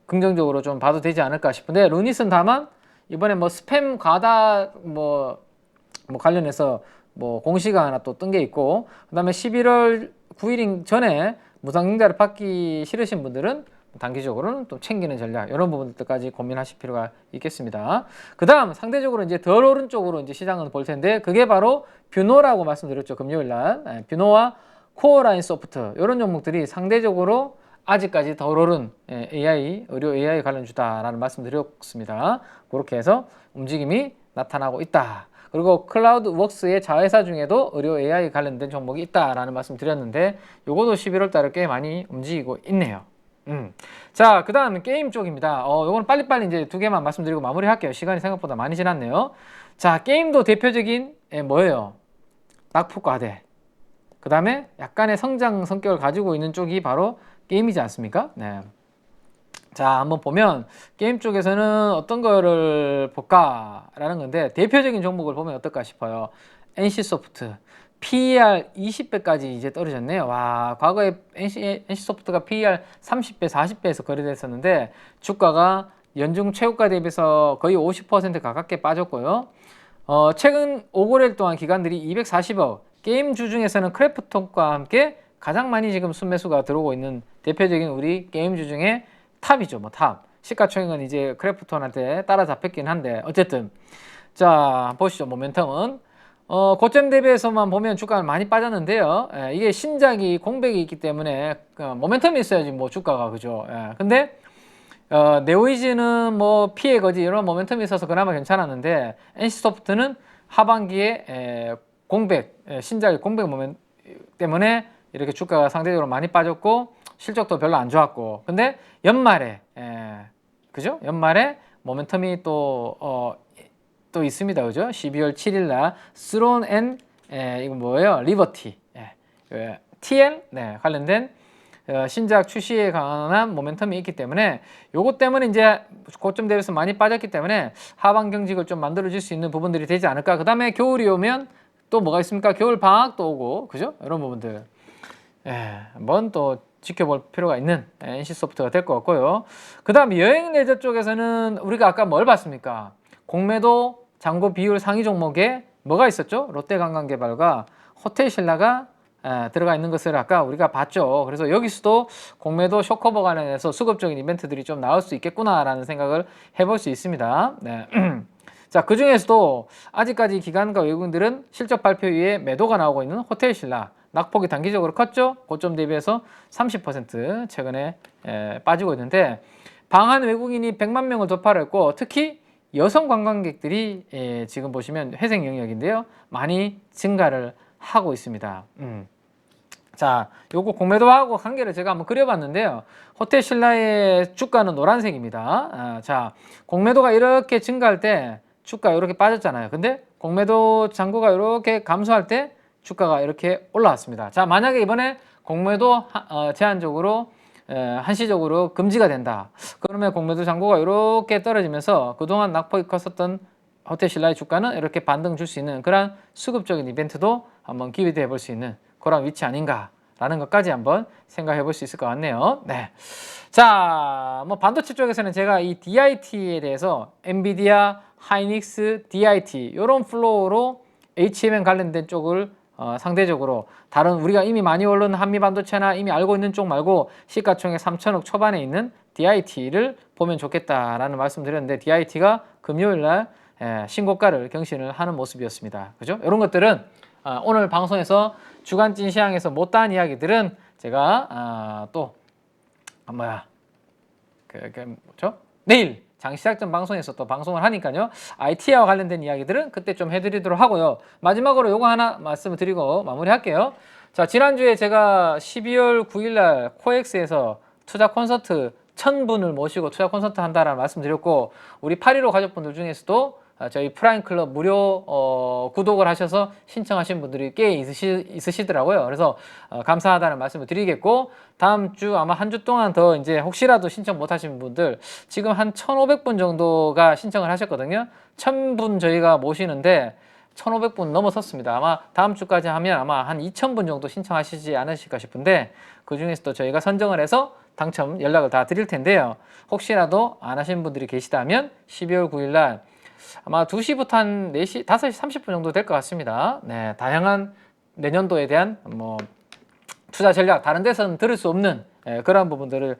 긍정적으로 좀 봐도 되지 않을까 싶은데 루닛은 다만 이번에 뭐 스팸 과다 뭐 관련해서 뭐 공시가 하나 또 뜬 게 있고 그다음에 11월 9일 전에 무상증자를 받기 싫으신 분들은 단기적으로는 또 챙기는 전략 이런 부분들까지 고민하실 필요가 있겠습니다. 그 다음 상대적으로 이제 덜 오른 쪽으로 이제 시장은 볼 텐데 그게 바로 뷰노라고 말씀드렸죠. 금요일 날 뷰노와 코어라인 소프트 이런 종목들이 상대적으로 아직까지 덜 오른 AI 의료 AI 관련주다라는 말씀드렸습니다. 그렇게 해서 움직임이 나타나고 있다. 그리고 클라우드웍스의 자회사 중에도 의료 AI 관련된 종목이 있다라는 말씀 드렸는데 요거도 11월 달에 꽤 많이 움직이고 있네요. 자, 그 다음 게임 쪽입니다. 요거는 빨리빨리 이제 두 개만 말씀드리고 마무리할게요. 시간이 생각보다 많이 지났네요. 자, 게임도 대표적인 뭐예요? 낙폭과대. 그 다음에 약간의 성장 성격을 가지고 있는 쪽이 바로 게임이지 않습니까? 네. 자, 한번 보면 게임 쪽에서는 어떤 거를 볼까라는 건데 대표적인 종목을 보면 어떨까 싶어요. NC소프트 PER 20배까지 이제 떨어졌네요. 와, 과거에 NC소프트가 PER 30배, 40배에서 거래됐었는데 주가가 연중 최고가 대비해서 거의 50% 가깝게 빠졌고요. 최근 5거래일 동안 기관들이 240억, 게임주 중에서는 크래프톤과 함께 가장 많이 지금 순매수가 들어오고 있는 대표적인 우리 게임주 중에 탑이죠. 뭐 탑. 시가총액은 이제 크래프톤한테 따라잡혔긴 한데 어쨌든 자, 보시죠. 모멘텀은 고점 대비해서만 보면 주가는 많이 빠졌는데요. 이게 신작이 공백이 있기 때문에 모멘텀이 있어야지 뭐 주가가 그죠. 근데 네오이즈는 뭐 피해 거지 이런 모멘텀이 있어서 그나마 괜찮았는데 NC소프트는 하반기에 공백 신작의 공백 모멘 때문에 이렇게 주가가 상대적으로 많이 빠졌고 실적도 별로 안 좋았고 근데 연말에 그죠? 연말에 모멘텀이 또 있습니다. 그죠? 12월 7일 날 스론 앤 이거 뭐예요? 리버티 TL 관련된 신작 출시에 관한 모멘텀이 있기 때문에 요것 때문에 이제 고점 대비해서 많이 빠졌기 때문에 하반 경직을 좀 만들어 줄 수 있는 부분들이 되지 않을까. 그 다음에 겨울이 오면 또 뭐가 있습니까? 겨울 방학도 오고 그죠? 이런 부분들 한번 또 지켜볼 필요가 있는 NC소프트가 될 것 같고요. 그 다음 여행 레저 쪽에서는 우리가 아까 뭘 봤습니까? 공매도 잔고 비율 상위 종목에 뭐가 있었죠? 롯데관광개발과 호텔신라가 들어가 있는 것을 아까 우리가 봤죠. 그래서 여기서도 공매도 쇼커버 관련해서 수급적인 이벤트들이 좀 나올 수 있겠구나라는 생각을 해볼 수 있습니다. 네. 자, 그 중에서도 아직까지 기관과 외국인들은 실적 발표 이후에 매도가 나오고 있는 호텔신라 낙폭이 단기적으로 컸죠. 고점 대비해서 30% 최근에 빠지고 있는데 방한 외국인이 100만 명을 돌파를 했고 특히 여성 관광객들이 지금 보시면 회생 영역인데요. 많이 증가를 하고 있습니다. 자, 요거 공매도하고 관계를 제가 한번 그려봤는데요. 호텔신라의 주가는 노란색입니다. 자, 공매도가 이렇게 증가할 때 주가 이렇게 빠졌잖아요. 근데 공매도 잔고가 이렇게 감소할 때 주가가 이렇게 올라왔습니다. 자, 만약에 이번에 공매도 제한적으로 한시적으로 금지가 된다. 그러면 공매도 잔고가 이렇게 떨어지면서 그동안 낙폭이 컸었던 호텔신라의 주가는 이렇게 반등 줄 수 있는 그런 수급적인 이벤트도 한번 기대해 볼 수 있는 그런 위치 아닌가라는 것까지 한번 생각해 볼 수 있을 것 같네요. 네. 자, 뭐 반도체 쪽에서는 제가 이 DIT에 대해서 엔비디아, 하이닉스, DIT 이런 플로우로 HMM 관련된 쪽을 상대적으로 다른 우리가 이미 많이 오른 한미반도체나 이미 알고 있는 쪽 말고 시가총액 3천억 초반에 있는 DIT를 보면 좋겠다라는 말씀드렸는데 DIT가 금요일날 신고가를 경신을 하는 모습이었습니다. 그죠? 이런 것들은 오늘 방송에서 주간진 시황에서 못다한 이야기들은 제가 뭐죠? 내일 장시작전 방송에서 또 방송을 하니까요. IT와 관련된 이야기들은 그때 좀 해드리도록 하고요. 마지막으로 요거 하나 말씀을 드리고 마무리할게요. 자, 지난주에 제가 12월 9일날 코엑스에서 투자 콘서트 1000분을 모시고 투자 콘서트 한다라는 말씀드렸고 우리 815 가족분들 중에서도 저희 프라임클럽 무료 구독을 하셔서 신청하신 분들이 꽤 있으시더라고요. 그래서 감사하다는 말씀을 드리겠고 다음 주 아마 한 주 동안 더 이제 혹시라도 신청 못 하신 분들 지금 한 1,500분 정도가 신청을 하셨거든요. 1,000분 저희가 모시는데 1,500분 넘어섰습니다. 아마 다음 주까지 하면 아마 한 2,000분 정도 신청하시지 않으실까 싶은데 그 중에서도 저희가 선정을 해서 당첨 연락을 다 드릴 텐데요. 혹시라도 안 하신 분들이 계시다면 12월 9일 날 아마 2시부터 한 4시, 5시 30분 정도 될 것 같습니다. 네, 다양한 내년도에 대한 뭐 투자 전략, 다른 데서는 들을 수 없는 그런 부분들을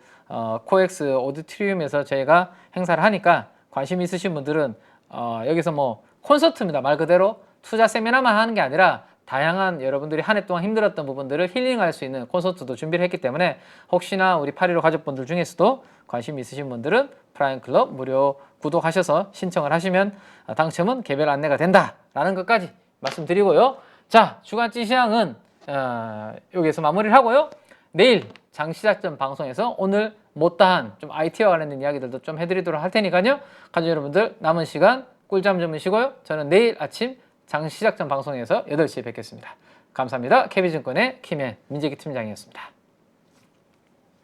코엑스 오디토리움에서 저희가 행사를 하니까 관심 있으신 분들은 여기서 뭐 콘서트입니다. 말 그대로 투자 세미나만 하는 게 아니라 다양한 여러분들이 한 해 동안 힘들었던 부분들을 힐링할 수 있는 콘서트도 준비를 했기 때문에 혹시나 우리 815 가족분들 중에서도 관심 있으신 분들은 프라임클럽 무료 구독하셔서 신청을 하시면 당첨은 개별 안내가 된다라는 것까지 말씀드리고요. 자, 주간진 시황은 여기에서 마무리를 하고요. 내일 장시작전 방송에서 오늘 못다한 좀 IT와 관련된 이야기들도 좀 해드리도록 할 테니까요. 가족 여러분들 남은 시간 꿀잠 주무시고요. 저는 내일 아침 장시작전 방송에서 8시에 뵙겠습니다. 감사합니다. KB증권의 김현 민재기 팀장이었습니다.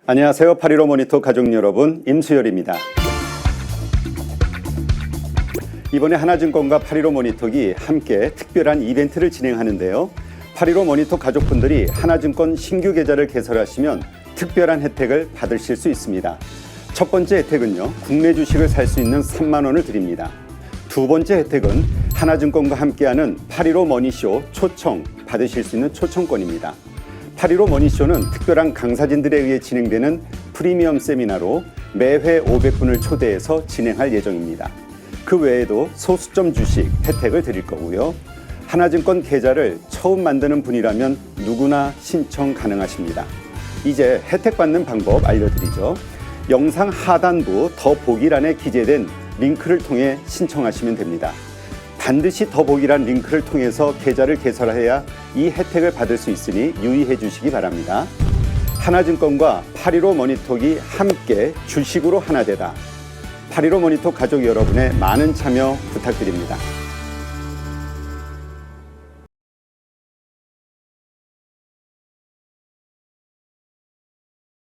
안녕하세요. 815 모니터 가족 여러분, 임수열입니다. 이번에 하나증권과 815 모니터기 함께 특별한 이벤트를 진행하는데요. 815 모니터 가족분들이 하나증권 신규 계좌를 개설하시면 특별한 혜택을 받으실 수 있습니다. 첫 번째 혜택은요, 국내 주식을 살 수 있는 3만 원을 드립니다. 두 번째 혜택은 하나증권과 함께하는 815 머니쇼 초청 받으실 수 있는 초청권입니다. 815 머니쇼는 특별한 강사진들에 의해 진행되는 프리미엄 세미나로 매회 500분을 초대해서 진행할 예정입니다. 그 외에도 소수점 주식 혜택을 드릴 거고요. 하나증권 계좌를 처음 만드는 분이라면 누구나 신청 가능하십니다. 이제 혜택 받는 방법 알려드리죠. 영상 하단부 더보기란에 기재된 링크를 통해 신청하시면 됩니다. 반드시 더보기란 링크를 통해서 계좌를 개설해야 이 혜택을 받을 수 있으니 유의해 주시기 바랍니다. 하나증권과 815 모니터기 함께 주식으로 하나 되다. 815 모니터 가족 여러분의 많은 참여 부탁드립니다.